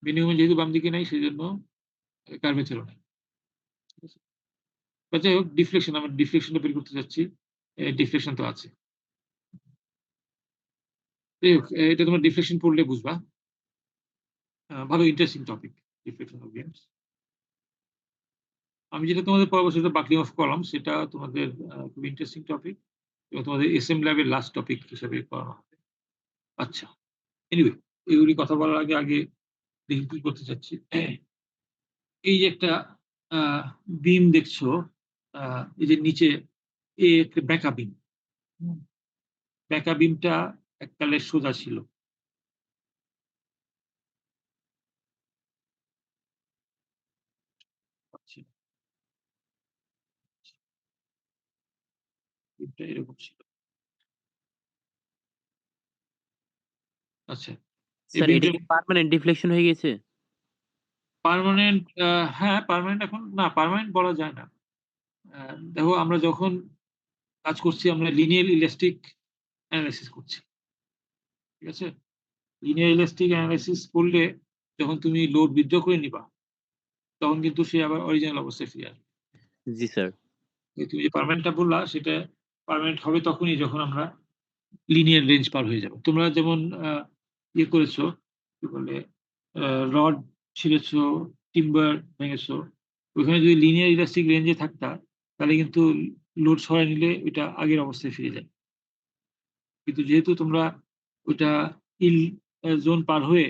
বেন্ডিং মোমেন্ট যেহেতু বাম দিকে নাই, সেজন্য কার্ভেচারও নাই। ঠিক আছে? বা যাই হোক, ডিফ্লেকশন, আমরা ডিফ্লেকশনটা বের করতে চাচ্ছি। ডিফ্লেকশন তো আছে। যাই হোক, এটা তোমরা ডিফ্লেকশন পড়লে বুঝবা। ভালো interesting topic deflection of beans. আমি যেটা তোমাদের পড়াবো সেটা বাকলিং অফ কলামস। সেটা তোমাদের খুব ইন্টারেস্টিং টপিক এবং তোমাদের এসএম ল্যাবের লাস্ট টপিক হিসেবে পড়ানো হবে। আচ্ছা, এনিওয়ে, এগুলি কথা বলার আগে দেখি কি করতে চাচ্ছি। এই যে একটা বিম দেখছো, এই যে নিচে একটা ব্যাকা বিম। ব্যাকা বিমটা এককালে সোজা ছিল। আচ্ছা, বিমটা এরকম ছিল। আচ্ছা, এই স্যার এটা বিমটা কি পার্মানেন্ট ডিফ্লেকশন হয়ে গেছে? পার্মানেন্ট, হ্যাঁ, পার্মানেন্ট এখন না, পার্মানেন্ট বলা যায় না। দেখো আমরা যখন কাজ করছি আমরা লিনিয়ার ইলাস্টিক অ্যানালাইসিস করছি। ঠিক আছে? লিনিয়ার ইলাস্টিক অ্যানালাইসিস করলে যখন তুমি লোড বিদ্রোহ করে নিবা, তখন কিন্তু সে আবার অরিজিনাল অবস্থায় ফিরে আসবে। জি স্যার। তুমি যে পার্মানেন্টটা বললা সেটা পার্মানেন্ট হবে তখনই যখন আমরা লিনিয়ার রেঞ্জ পার হয়ে যাব। তোমরা যেমন ইয়ে করেছো, কি বলে, রড ছিঁড়েছো, টিম্বার ভেঙেছো। ওইখানে যদি লিনিয়ার ইলাস্টিক রেঞ্জে থাকতা, তাহলে কিন্তু লোড সরায় নিলে ওইটা আগের অবস্থায় ফিরে যায়। কিন্তু যেহেতু তোমরা ওইটা ইল জোন পার হয়ে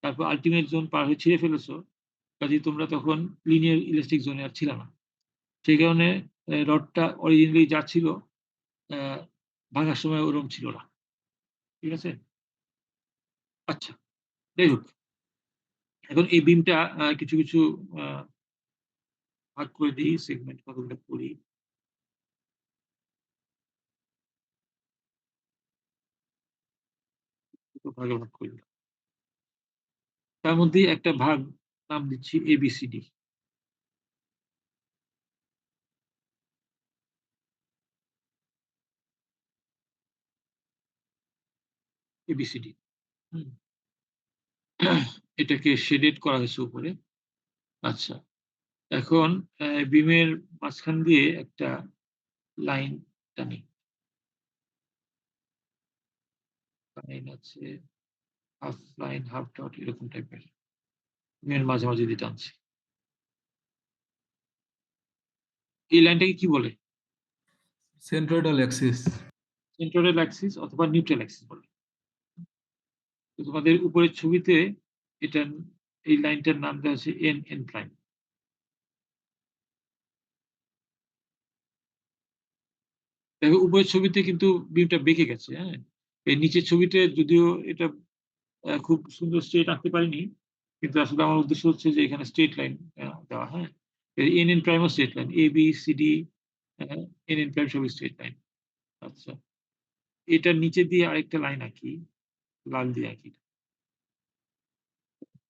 তারপর আল্টিমেট জোন পার হয়ে ছিঁড়ে ফেলেছো, কাজেই তোমরা তখন লিনিয়ার ইলাস্টিক জোনে আর ছিল না। সেই কারণে রডটা অরিজিনালি যা ছিল আ ভাঙার সময় ওরকম ছিল না। ঠিক আছে? আচ্ছা, যাই হোক। এখন এই বিমটা কিছু আ ভাগ করে দিই, সেগমেন্ট কতগুলো করি। দুটো ভাগে ভাগ করে দিলাম। তার মধ্যে একটা ভাগ নাম দিচ্ছি ABCD। ABCD। হুম। এটাকে শেডেড করা হয়েছে উপরে। আচ্ছা। এখন বিমের মাঝখান দিয়ে একটা লাইন টানি। লাইন আছে, হাফ লাইন, হাফ ডট এরকম টাইপের। বিমের মাঝামাঝি দিয়ে টানছি। এই লাইনটাকে কি বলে? সেন্ট্রয়েডাল অ্যাক্সিস। সেন্ট্রোইডাল অ্যাক্সিস অথবা নিউট্রাল অ্যাক্সিস বলে। তো তোমাদের উপরের ছবিতে এটা, এই লাইনটার নাম দেওয়া আছে N প্রাইম। দেখো উপরের ছবিতে কিন্তু বিমটা বেঁকে গেছে, হ্যাঁ? এই নিচের ছবিতে যদিও এটা খুব সুন্দর স্ট্রেট আঁকতে পারিনি। কিন্তু আসলে আমার উদ্দেশ্য হচ্ছে যে এখানে স্ট্রেট লাইন দেওয়া, হ্যাঁ? NN প্রাইম ও straight line. ABCD NN prime সবই স্ট্রেট লাইন। আচ্ছা। এটার নিচে দিয়ে আরেকটা লাইন আঁকি, লাল দিয়ে আঁকি।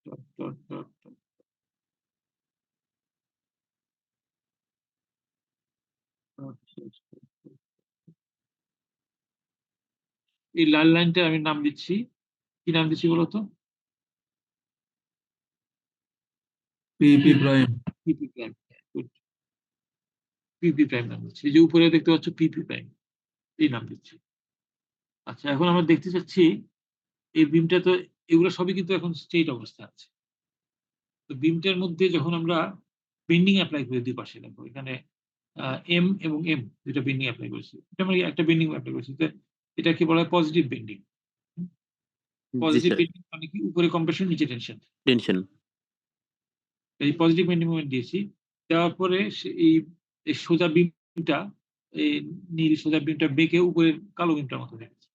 Dot, dot, dot, dot. আচ্ছা, আচ্ছা। এই লাল লাইনটার আমি নাম দিচ্ছি, কি নাম দিচ্ছি বলো তো? P P prime. PP prime. Good. PP prime নাম দিচ্ছি। এই যে উপরে দেখতে পাচ্ছ PP প্রাইম, এই নাম দিচ্ছি। আচ্ছা, এখন আমরা দেখতে চাচ্ছি এই বিমটা তো, এগুলো সবই কিন্তু এখন স্ট্রেট অবস্থায় আছে। তো বিমটার মধ্যে যখন আমরা বেন্ডিং এপ্লাই করি দুই পাশে, দেখো এখানে M এবং M দুইটা বেন্ডিং এপ্লাই করেছি। এটা আমরা একটা বেন্ডিং এপ্লাই করেছি। এটাকে বলা হয় পজিটিভ বেন্ডিং। জি পজিটিভ স্যার। বেন্ডিং মানে কি? উপরে কম্প্রেশন, নিচে টেনশন। টেনশন। এই পজিটিভ বেন্ডিং মোমেন্ট দিয়েছি। দেওয়ার পরে এই সোজা বিমটা, এই নীল সোজা বিমটা বেঁকে উপরের কালো বিমটার মতো হয়ে গেছে।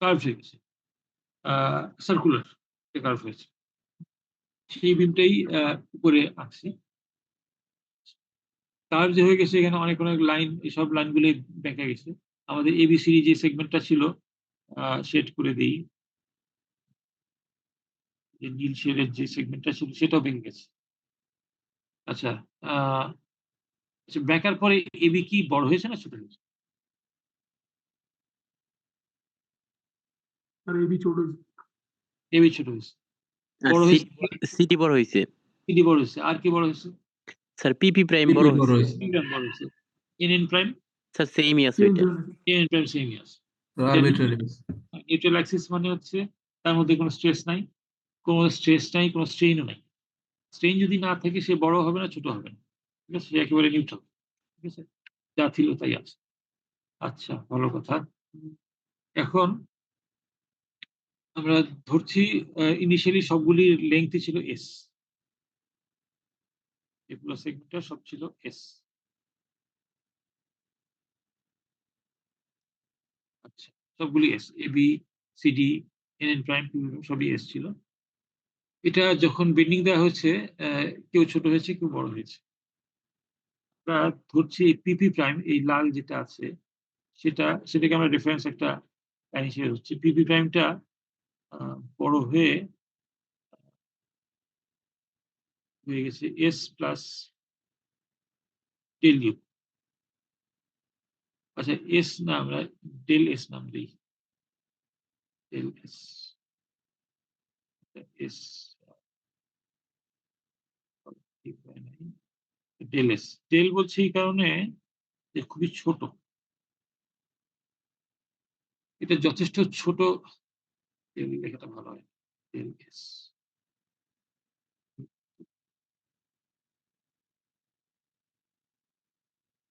কার্ভ হয়ে গেছে। সার্কুলার কার্ভ হয়েছে। সেই বিমটাই উপরে আঁকছি। কার্ভ যে হয়ে গেছে, এখানে অনেক লাইন, এসব লাইনগুলোই বেঁকে গেছে। আমাদের ABCD যে সেগমেন্টটা ছিল শেড করে দেই। যে নীল শেডের যে সেগমেন্টটা ছিল সেটাও ভেঙে গেছে। আচ্ছা, আ আচ্ছা, বেঁকার পরে AB কি বড় হয়েছে না ছোট হয়েছে? এবি ছোট। AB ছোট হয়েছে। আর বড় হয়েছে, সিটি বড় হইছে। CD বড় হয়েছে। আর কি বড় হয়েছে? স্যার পিপি প্রাইম পিপি বড় বড় হইছে। হয়েছে। P প্রাইম বড় হয়েছে। NN প্রাইম, স্যার সেমই আছে ওইটা। NN প্রাইম সেমই আছে। এটা আরবিট্রারি। নিউট্রাল অ্যাক্সিস মানে হচ্ছে তার মধ্যে কোনো স্ট্রেস নাই, কোনো স্ট্রেস নাই, কোনো স্ট্রেইনও নাই। স্ট্রেইন যদি না থাকে সে বড় হবে না, ছোট হবে না। ঠিক আছে? সে একেবারে নিউট্রাল। ঠিক আছে? যা ছিল তাই আছে। আচ্ছা, ভালো কথা। এখন আমরা ধরছি ইনিশিয়ালি সবগুলির লেংথই ছিল s। এই পুরো সেগমেন্টটা সব ছিল s। আচ্ছা, সবগুলি s, ab, cd, nn prime, সবই s ছিল। এটা যখন বেন্ডিং দেওয়া হয়েছে কেউ ছোট হয়েছে, কেউ বড় হয়েছে। আমরা ধরছি এই পিপি প্রাইম, এই লাল যেটা আছে সেটাকে আমরা রেফারেন্স একটা লাইন হিসেবে ধরছি। পিপি প্রাইমটা বড় হয়ে গেছে s প্লাস ডেল ইউ। আচ্ছা, s না, আমরা ডেল s নাম দিই। Del s, s del s। Del বলছি এই কারণে যে খুবই ছোট। এটা যথেষ্ট ছোট। ডেল লেখাটা ভালো হয়, ডেল s।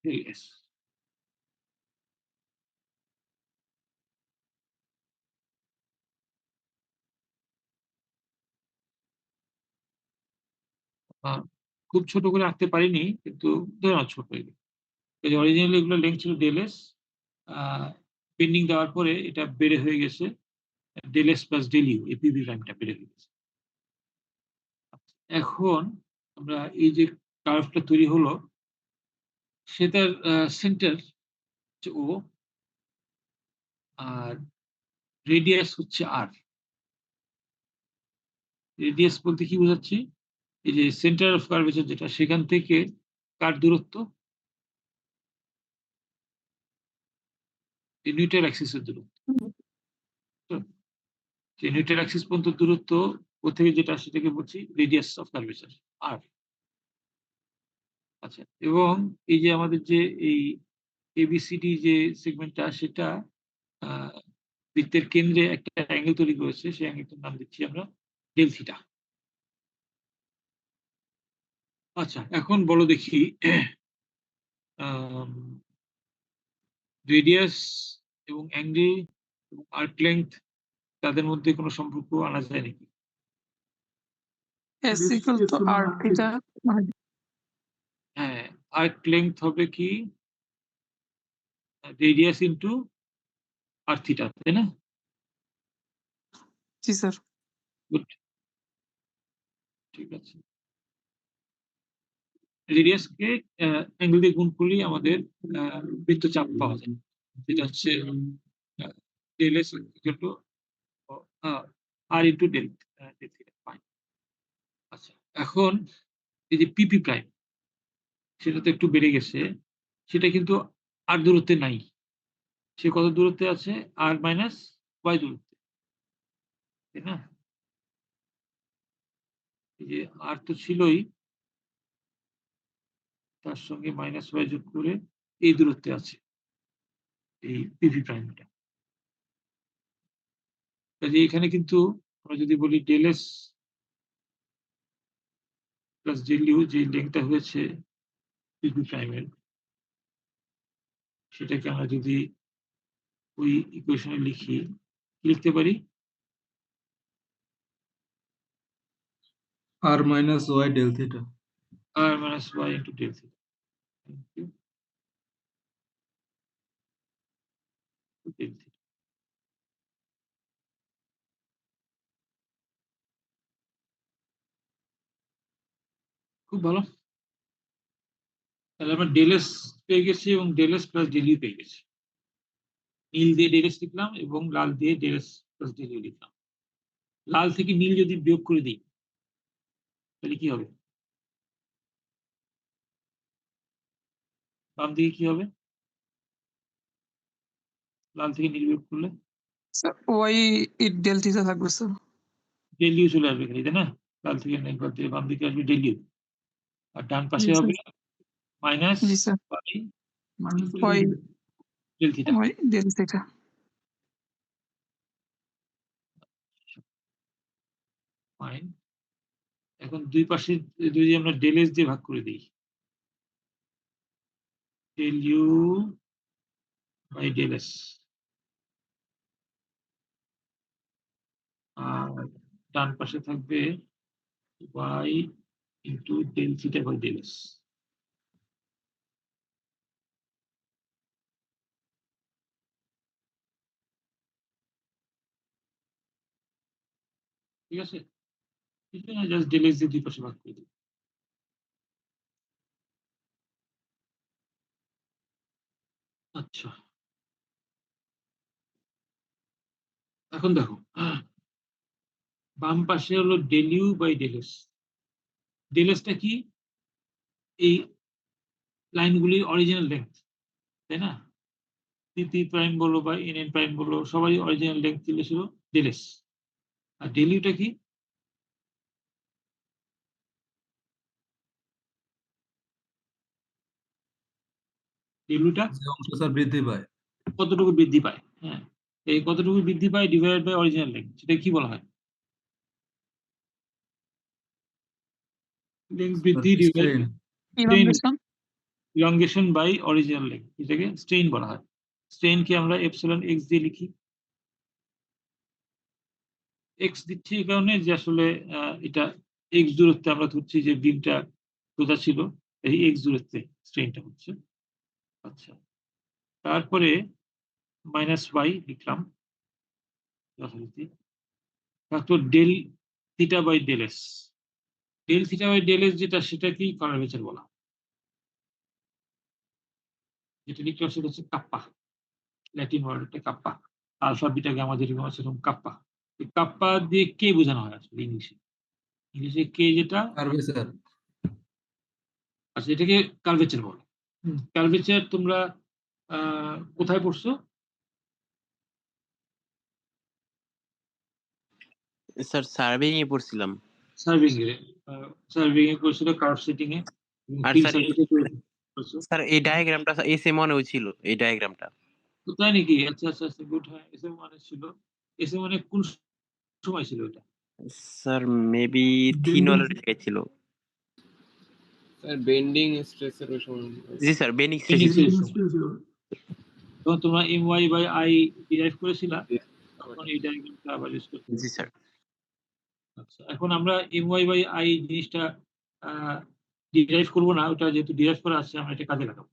ডেল s খুব ছোট করে আঁকতে পারিনি, কিন্তু ধরে নাও ছোট এগুলো। অরিজিনালি এগুলো লেন্থ ছিল ডেল এস। পেন্ডিং দেওয়ার পরে এটা বেড়ে হয়ে গেছে del S plus del U. এই পিভি প্রাইমটা বেড়ে হয়ে গেছে। এখন আমরা এই যে কার্ভটা তৈরি হলো, সেটার সেন্টার হচ্ছে ও, আর রেডিয়াস হচ্ছে আর। রেডিয়াস বলতে কি বোঝাচ্ছি? এই যে সেন্টার অফ কার্ভেচার যেটা, সেখান থেকে কার দূরত্ব, এই নিউট্রাল অ্যাক্সিসের দূরত্ব। যে নিউট্রাল অ্যাক্সিস পর্যন্ত দূরত্ব ও থেকে যেটা, সেটাকে বলছি রেডিয়াস অফ কার্ভেচার, আর। আচ্ছা, এবং এই যে আমাদের যে এই এবিসিডি যে সেগমেন্টটা, সেটা বৃত্তের কেন্দ্রে একটা অ্যাঙ্গেল তৈরি করেছে। সেই অ্যাঙ্গেলটার নাম দিচ্ছি আমরা ডেল থিটা। আচ্ছা, এখন বলো দেখি রেডিয়াস এবং অ্যাঙ্গেল এবং আর্ক লেংথ, তাদের মধ্যে কোনো সম্পর্ক আনা যায় নাকি? s equal to r theta মানে হ্যাঁ, আর্ক লেংথ হবে কি রেডিয়াস ইন্টু আর থিটা, তাই না? জি স্যার। গুড, ঠিক আছে। রেডিয়াসকে অ্যাঙ্গেল দিয়ে গুণ করলেই আমাদের বৃত্তচাপ পাওয়া যায়, যেটা হচ্ছে del S equal to R into del theta. Fine. আচ্ছা, এখন এই যে পিপি প্রাইম, সেটা তো একটু বেড়ে গেছে। সেটা কিন্তু আর দূরত্বে নাই। সে কত দূরত্বে আছে? আর মাইনাস ওয়াই দূরত্বে, তাই না? এই যে আর তো ছিলই, তার সঙ্গে মাইনাস ওয়াই যোগ করে এই দূরত্বে আছে এই পিভি প্রাইমটা। কাজে এখানে কিন্তু আমরা যদি বলি del S plus del U, যে লেংথটা হয়েছে পিভি প্রাইমের, সেটাকে আমরা যদি ওই ইকুয়েশনে লিখি, কি লিখতে পারি? R minus Y del theta. আর minus Y into del theta. Thank you. Del theta. খুব ভালো। তাহলে আমরা ডেল এস পেয়ে গেছি এবং del S plus del U পেয়ে গেছি। নীল দিয়ে ডেল এস লিখলাম এবং লাল দিয়ে del S plus del U লিখলাম। লাল থেকে নীল যদি বিয়োগ করে দিই, তাহলে কি হবে? বাম দিকে কি হবে? লাল থেকে নীল বিয়োগ করলে স্যার y এর ডেল থিটা থাকবে স্যার। ডেল ইউ চলে আসবে এখানে, তাই না? লাল থেকে নীল বাদ দিয়ে বাম দিকে আসবে ডেল ইউ, আর ডান জি পাশে স্যার। হবে minus G sir. y del theta. y del theta. Fine. এখন দুই পাশে যদি আমরা ডেল এস দিয়ে ভাগ করে দিই, del u by del s, আর ডান পাশে থাকবে y into del theta by del s. ঠিক আছে? কিছু না, জাস্ট ডেল এস দিয়ে দুই পাশে ভাগ করে দিই। আচ্ছা। এখন দেখো, বাম পাশে হলো del u by del S. Del এসটা কি? এই লাইনগুলির অরিজিনাল লেংথ, তাই না? পি প্রাইম বলো বা এন প্রাইম বলো, সবারই অরিজিনাল লেংথ ছিল ডেল এস। আর ডেল ইউটা কি? ডেল ইউটা যে অংশ স্যার বৃদ্ধি পায়। কতটুকু বৃদ্ধি পায়? হ্যাঁ, এই কতটুকু বৃদ্ধি পায় ডিভাইডেড বাই অরিজিনাল লেংথ, সেটা কি বলা হয়? লেংথ বৃদ্ধি divided Strain. Elongation. Elongation by original length, এটাকে স্ট্রেইন বলা হয়। স্ট্রেইন কি আমরা এপসিলন এক্স দিয়ে লিখি। এক্স দিচ্ছি এই কারণে যে আসলে এটা এক্স দূরত্বে আমরা ধরছি যে বিমটা সোজা ছিল, এই এক্স দূরত্বে স্ট্রেইনটা হচ্ছে। আচ্ছা, তারপরে মাইনাস ওয়াই লিখলাম যথারীতি। তারপর del theta by del S. Del theta by del S যেটা, সেটাকেই কার্ভেচার বলা হয়। যেটা লিখতে সেটা হচ্ছে কাপ্পা, ল্যাটিন ওয়ার্ড একটা কাপ্পা। আলফা বিটা গামা যেরকম আছে সেরকম কাপ্পা। এই কাপ্পা দিয়ে কে বোঝানো হয় আসলে ইংলিশে? ইংলিশে কে যেটা, কার্ভেচার। আচ্ছা, এটাকে কার্ভেচার বলে। কার্ভেচার তোমরা কোথায় পড়ছো? স্যার সার্ভেইং এ পড়ছিলাম। সার্ভিং এ। সার্ভিং এ পড়ছিল, কার্ভ সেটিং এ, আর ফিল্ড স্যার সার্ভিসে পড়ছো। স্যার এই ডায়াগ্রামটা এসএ মনেও ছিল, এই ডায়াগ্রামটা। তো তাই নাকি? আচ্ছা আচ্ছা আচ্ছা, গুড। হ্যাঁ, এসএম মানে ছিল। এসএম মানে কোন সময় ছিল এটা? স্যার মেবি থিনওয়ালের জায়গায় ছিল। স্যার বেন্ডিং স্ট্রেসের ওই সময়। জি স্যার বেনিং ফিনিক্স স্ট্রেস। এর সময়। তখন তোমরা my বাই i ডিরাইভ করেছিলা, তখন এই ডায়াগ্রামটা আবার ইউজ করতে হবে। জি স্যার। আচ্ছা, এখন আমরা my বাই i জিনিসটা ডিরাইভ করবো না, ওটা যেহেতু ডিরাইভ করা আছে আমরা এটা কাজে লাগাবো।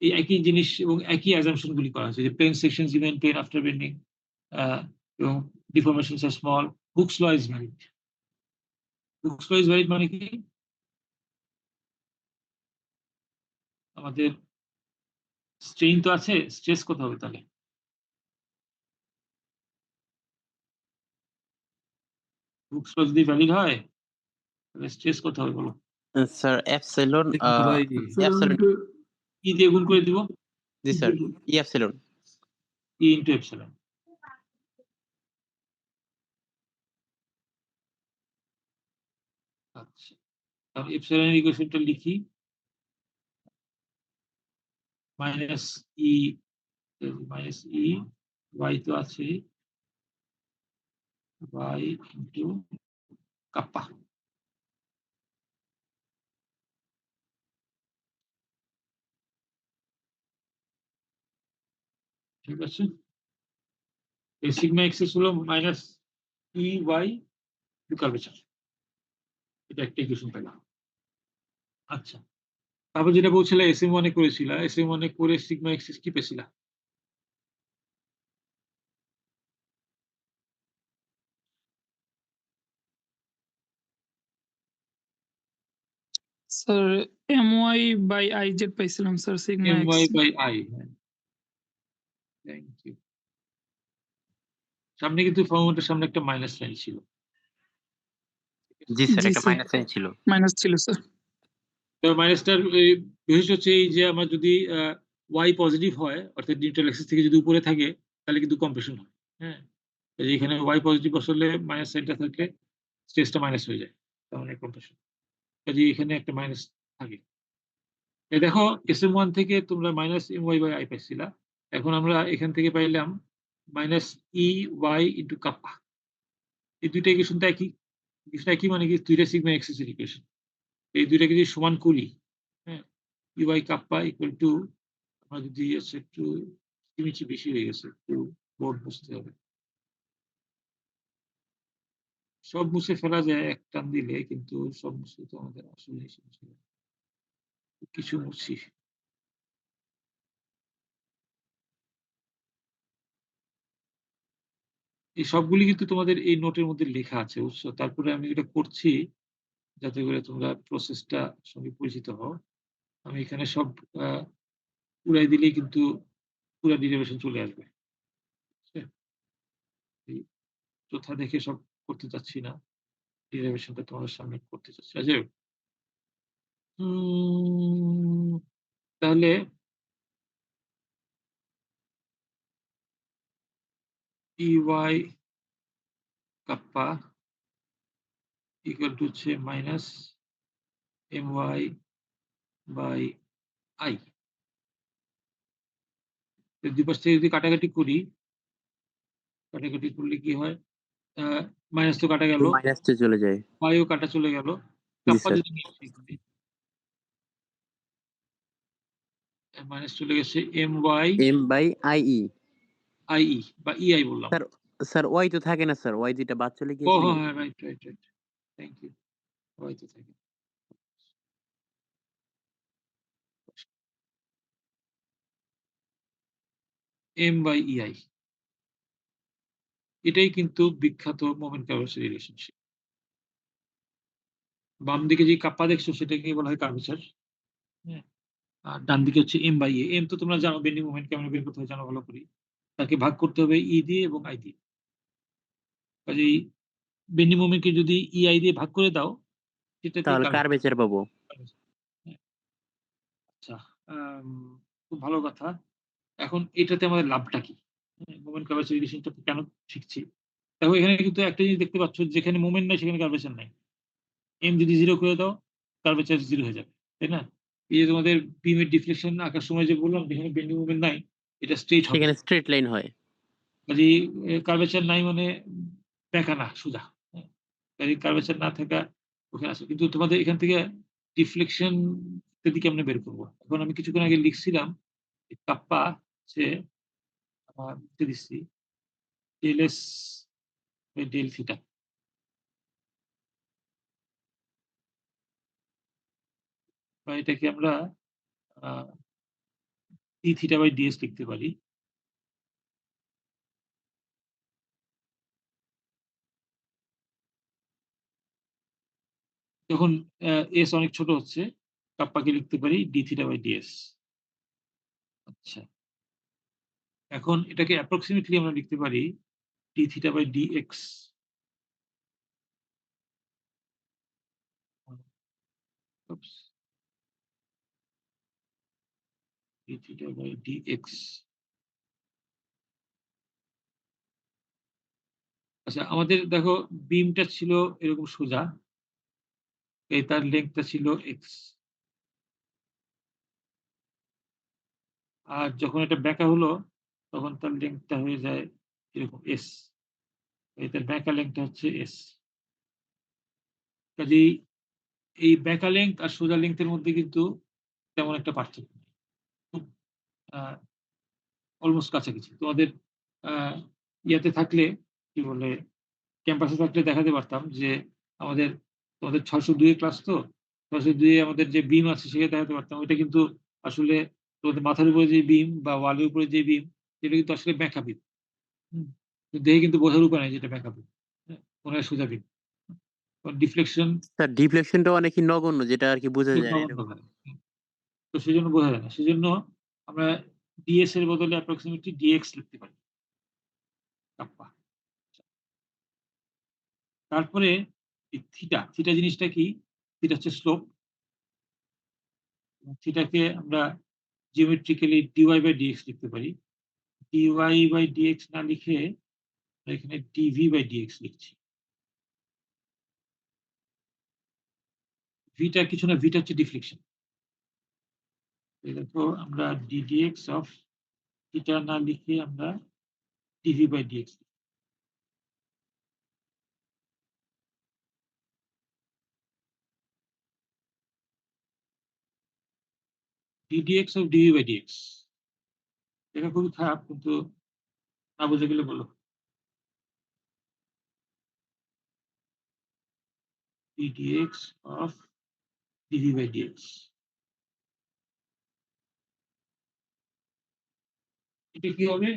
এই একই জিনিস এবং একই অ্যাজাম্পশন গুলি করা আছে যে plane section even plane after bending, এবং deformations are small. Hooke's law is valid. Hooke's law is valid মানে কি? আমাদের স্ট্রেইন তো আছে, স্ট্রেস কত হবে তাহলে? হুকস ল যদি ভ্যালিড হয় তাহলে স্ট্রেস কত হবে বলো? Sir epsilon by epsilon e দিয়ে গুণ করে দিব, জি sir e epsilon. E into epsilon. আচ্ছা, তাহলে এপসিলনের ইকুয়েশনটা লিখি। Minus e, minus e y তো আছে, ওয়াই ইনটু কাপ্পা। ঠিক আছে? এই সিগমা এক্সেস হলো minus e y to curvature. এটা একটা ইকুয়েশন পেলাম। আচ্ছা, তারপর যেটা বলছিল এসএম ওয়ানে করেছিল, এসএম ওয়ানে করে সিগমা এক্সেস কি পেছিল? স্যার my বাই iz পাইছিলাম sir sigma m x. Y by i. Thank you. সামনে কিন্তু ফর্মুলাটার সামনে একটা মাইনাস সাইন ছিল। জি স্যার জি একটা স্যার, মাইনাস সাইন ছিল। মাইনাস ছিল স্যার। তো মাইনাসটার বিশেষ হচ্ছে এই যে আমার যদি ওয়াই পজিটিভ হয়, অর্থাৎ নিউট্রাল অ্যাক্সিস থেকে যদি উপরে থাকে তাহলে কিন্তু কম্প্রেশন হয়। হ্যাঁ, এই যে এখানে ওয়াই পজিটিভ আসলে মাইনাস সাইনটা থাকলে স্ট্রেসটা মাইনাস হয়ে যায়, তার মানে কম্প্রেশন। কাজে এখানে একটা মাইনাস থাকে। এই দেখো এসএম ওয়ান থেকে তোমরা minus m y by i পাইছিলা, এখন আমরা এখান থেকে পাইলাম minus e y into kappa. এই দুইটা ইকুয়েশনটা একই। ইকুয়েশন একই মানে কি, দুইটা সিগমা এক্সেস এর ইকুয়েশন। এই দুইটাকে যদি সমান করি, হ্যাঁ, e y kappa equal to, আমরা যদি একটু মিচি বেশি হয়ে গেছে, একটু বোর্ড বুঝতে হবে। সব মুছে ফেলা যায় এক টান দিলে, কিন্তু সব মুছে তো আমাদের আসলেই সমস্যা। কিছু মুছি। এই সবগুলি কিন্তু তোমাদের এই নোটের মধ্যে লেখা আছে, বুঝছো? তারপরে আমি যেটা করছি, যাতে করে তোমরা প্রসেসটা সঙ্গে পরিচিত হও। আমি এখানে সব আ উড়াই দিলেই কিন্তু পুরা ডিরাইভেশন চলে আসবে। ঠিক আছে? এই চোথা দেখে সব করতে চাচ্ছি না। ডিরাইভেশনটা তোমাদের সামনে করতে চাচ্ছি। অজয়, উম তাহলে EY কাপ্পা ইকুয়াল টু হচ্ছে মাইনাস MY বাই I। দুই পাশ থেকে যদি কাটাকাটি করি, কাটাকাটি করলে কি হয়? আ মাইনাস তো কাটা গেল, মাইনাসটা চলে যায়। Y ও কাটা চলে গেল। জি কাপ্পা স্যার। যদি নিয়ে আসি এখানে, মাইনাস চলে গেছে MY M/IE। IE বা EI বললাম। স্যার, স্যার ওয়াই তো থাকে না স্যার। ওয়াই দুইটা বাদ চলে ও গিয়েছিল। হ্যাঁ, right, right, right. Thank you. Y তো থাকে। M/EI এটাই কিন্তু বিখ্যাত মোমেন্ট কার্ভেচার রিলেশনশিপ। বাম দিকে যে কাপ্পা দেখছো সেটাকেই বলা হয় কার্ভেচার। হ্যাঁ? আর ডান দিকে হচ্ছে M/A। M তো তোমরা জানো, বেন্ডিং মোমেন্ট কেমনে বের করতে হয় জানো ভালো করেই। তাকে ভাগ করতে হবে E দিয়ে এবং I দিয়ে। কাজেই বেন্ডিং মোমেন্টকে যদি EI দিয়ে ভাগ করে দাও, সেটাতেই তাহলে কার্ভেচার। কার্ভেচার পাবো। হ্যাঁ, আচ্ছা। খুব ভালো কথা। এখন এটাতে আমাদের লাভটা কি? হ্যাঁ, মোমেন্ট কার্ভেচার রিলেশনটা কেন শিখছি? দেখো এখানে কিন্তু একটা জিনিস দেখতে পাচ্ছ, যেখানে মোমেন্ট নাই সেখানে কার্ভেচার নাই। M যদি 0 করে দাও, কার্ভেচার 0 হয়ে যাবে। তাই না? এই যে তোমাদের বিমের ডিফ্লেকশন আঁকার সময় যে বললাম, যেখানে বেন্ডিং মোমেন্ট নাই, এটা স্ট্রেইট হবে। সেখানে স্ট্রেট লাইন হয়। কাজেই কার্ভেচার নাই মানে বেঁকা না, সোজা। হ্যাঁ? কাজেই কার্ভেচার না থাকা ওখানে আছে। কিন্তু তোমাদের এখান থেকে ডিফ্লেকশন ইত্যাদি কেমনে বের করব? এখন আমি কিছুক্ষণ আগে লিখছিলাম যে কাপ্পা হচ্ছে লিখে দিচ্ছি del s by del theta. বা এটাকে আমরা আ ডি থিটা বাই ডিএস লিখতে পারি। যখন এস অনেক ছোট হচ্ছে, কাপ্পাকে লিখতে পারি ডি থিটা বাই ডিএস। আচ্ছা। এখন এটাকে অ্যাপ্রক্সিমেটলি আমরা লিখতে পারি d theta by dx. Oops. D theta by dx. আচ্ছা, আমাদের দেখো বিমটা ছিল এরকম সোজা। তার লেংথটা ছিল এক্স। আর যখন এটা বেঁকা হলো, তখন তার লেংথটা হয়ে যায় এরকম এস। এটার বেঁকা লেংথটা হচ্ছে এস। কাজেই এই বেঁকা লেংথ আর সোজা লেংথের মধ্যে কিন্তু তেমন একটা পার্থক্য নেই। খুব আ অলমোস্ট কাছাকাছি। তোমাদের আ ইয়াতে থাকলে, কি বলে, ক্যাম্পাসে থাকলে দেখাতে পারতাম যে আমাদের তোমাদের ৬০২ এর ক্লাস তো। ৬০২ এ আমাদের যে বিম আছে সেটা দেখাতে পারতাম। ওইটা কিন্তু আসলে তোমাদের মাথার উপরে যে বিম বা ওয়ালের উপরে যে বিম, সেটা কিন্তু আসলে বেঁকা বিম। হুম? তো দেখে কিন্তু বোঝার উপায় নাই যে এটা বেঁকা বিম। হ্যাঁ? মনে হয় সোজা বিম। ডিফ্লেকশন স্যার ডিফ্লেকশনটাও অনেকই নগণ্য, যেটা আরকি বোঝা যায় না নগণ্য এরকম। হয়। তো সেজন্য বোঝা যায় না। সেজন্য আমরা ডিএস এর বদলে অ্যাপ্রক্সিমেটলি ডিএক্স লিখতে পারি। কাপ্পা। তারপরে এই থিটা, থিটা জিনিসটা কি? থিটা হচ্ছে স্লোপ। থিটাকে আমরা জিওমেট্রিক্যালি ডিওয়াই বাই ডিএক্স লিখতে পারি। ডিওয়াই বাই ডিএক্স না লিখে আমরা এখানে ডিভি বাই ডিএক্স লিখছি। ভিটা কিছু না, ভিটা হচ্ছে ডিফ্লেকশন। এই দেখো আমরা ডিডিএক্স অফ থিটা না লিখে আমরা dv by dx. D dx of dv by dx. এটা খুবই খারাপ, কিন্তু না বুঝে গেলে বলো। dx of dv by dx. এটা কি হবে?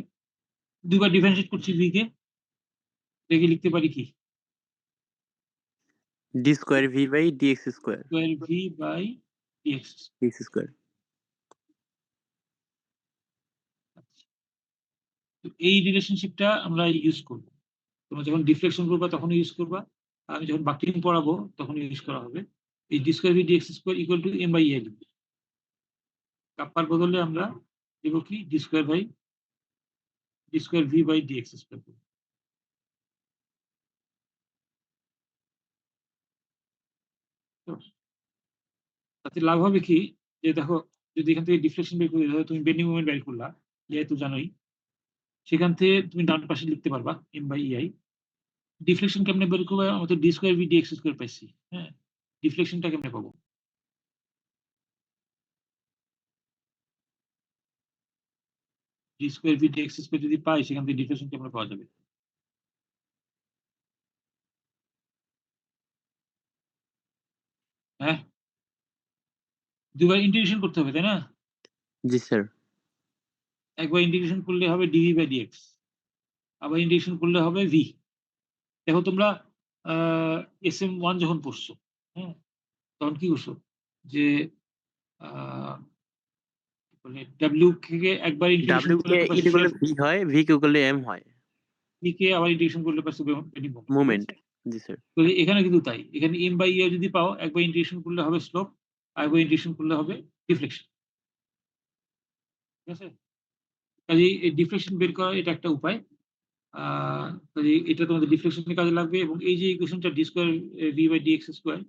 দুবার ডিফারেন্সিয়েট করছি v কে, এটাকে লিখতে পারি কি? d square v by dx square. Square v by dx। dx square. তো এই রিলেশনশিপটা আমরা ইউজ করব। তোমরা যখন ডিফ্লেকশন করবা তখন ইউজ করবা, আমি যখন বাকলিং পড়াবো তখন ইউজ করা হবে। এই d square v dx square equal to m by a লিখব। কাপ্পার বদলে আমরা দেব কি d square v by dx square. তাতে লাভ হবে কি, যে দেখো যদি এখান থেকে ডিফ্লেকশন বের করে দাও, তুমি বেন্ডিং মোমেন্ট বের করলা, যেহেতু জানোই, সেখান থেকে তুমি ডান পাশে লিখতে পারবা m বাই ei। ডিফ্লেকশন কেমনে বের করবে? আমরা তো d square v dx square পাইছি, হ্যাঁ, ডিফ্লেকশনটা কেমনে পাবো? d square v dx square যদি পাই, সেখান থেকে ডিফ্লেকশন কেমনে পাওয়া যাবে? হ্যাঁ, দুবার ইন্টিগ্রেশন করতে হবে, তাই না? জি স্যার। একবার ইন্টিগ্রেশন করলে হবে dv বাই dx, আবার ইন্টিগ্রেশন করলে হবে v। দেখো তোমরা SM1 যখন পড়ছো, হ্যাঁ, তখন কি করছো যে w থেকে একবার ইন্টিগ্রেশন w কে ই করলে v হয়, v কে করলে m হয়। v কে আবার ইন্টিগ্রেশন করলে পাচ্ছো বেন্ডিং মোমেন্ট। জি স্যার। তো এখানে কিন্তু তাই, এখানে m বাই e যদি পাও, একবার ইন্টিগ্রেশন করলে হবে স্লোপ, আরেকবার ইন্টিগ্রেশন করলে হবে ডিফ্লেকশন। ঠিক আছে? কাজেই এই ডিফ্লেকশন বের করা এটা একটা উপায়। কাজেই এটা তোমাদের ডিফ্লেকশনের কাজে লাগবে, এবং এই যে ইকুয়েশনটা d square v by dx square,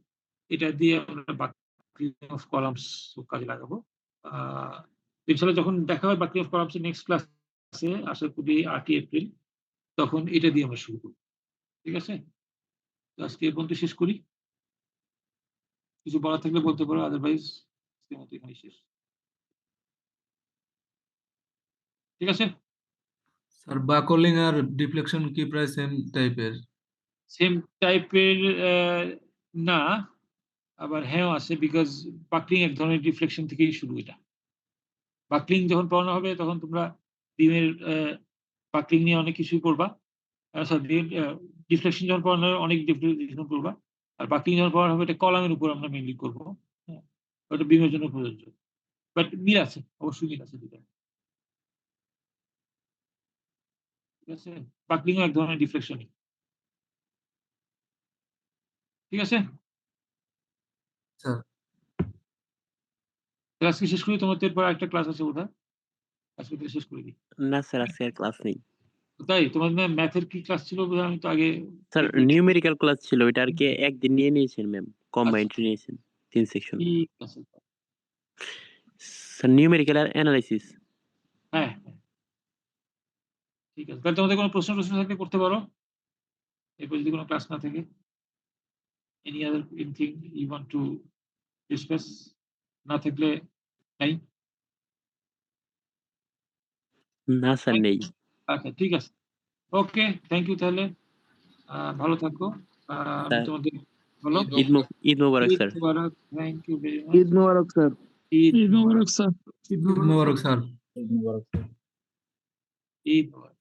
এটা দিয়ে আমরা বাকলিং অফ কলামস কাজে লাগাবো। ইনশাআল্লাহ যখন দেখা হয় বাকলিং অফ কলামস এর নেক্সট ক্লাসে, আশা করি 8 এপ্রিল, তখন এটা দিয়ে আমরা শুরু করব। ঠিক আছে? তো আজকে এই পর্যন্ত শেষ করি। কিছু বলার থাকলে বলতে পারো, আদারওয়াইজ আজকের মতো এখানে শেষ। ঠিক আছে? স্যার বাকলিং আর ডিফ্লেকশন কি প্রায় সেম টাইপের? সেম টাইপের না, আবার হ্যাঁ আছে, বিকজ বাকলিং এক ধরনের ডিফ্লেকশন থেকেই শুরু। এটা বাকলিং যখন পড়ানো হবে তখন তোমরা বিমের বাকলিং নিয়ে অনেক কিছুই পড়বা, সরি ডিফ্লেকশন যখন পড়ানো হবে অনেক ডিফ্লেকশন পড়বা, আর বাকলিং যখন পড়ানো হবে এটা কলামের উপর আমরা মেইনলি করবো, হ্যাঁ, ওটা বিমের জন্য প্রযোজ্য। বাট মিল আছে, অবশ্যই মিল আছে দুটো। ঠিক আছে? বাকলিংও এক ধরনের ডিফ্লেকশনই। ঠিক আছে? স্যার আজকে শেষ করি, তোমার তো এরপর একটা ক্লাস আছে বোধহয়, আজকে থেকে শেষ করে দিই। না স্যার, আজকে আর ক্লাস নেই। তাই তোমার ম্যাথের কি ক্লাস ছিল বোধহয়? আমি তো আগে স্যার নিউমেরিক্যাল ক্লাস ছিল, এটা আর কি একদিন নিয়ে নিয়েছেন ম্যাম, কম্বাইন্ড নিয়েছেন 3 সেকশন। ঠিক আছে। স্যার নিউমেরিক্যাল আর অ্যানালাইসিস। হ্যাঁ, ঠিক আছে। তাহলে তোমাদের কোনো প্রশ্ন থাকলে করতে পারো, এরপর যদি কোনো ক্লাস না থাকে। Any other anything you want to discuss? না থাকলে নাই। না স্যার নেই। আচ্ছা, ঠিক আছে। Okay, thank you. তাহলে ভালো থাকো। আমি তোমাদের বলো ঈদ মোবারক sir. Thank you very much. Eid মোবারক স্যার। ঈদ মোবারক স্যার। ঈদ মোবারক স্যার। ঈদ মোবারক।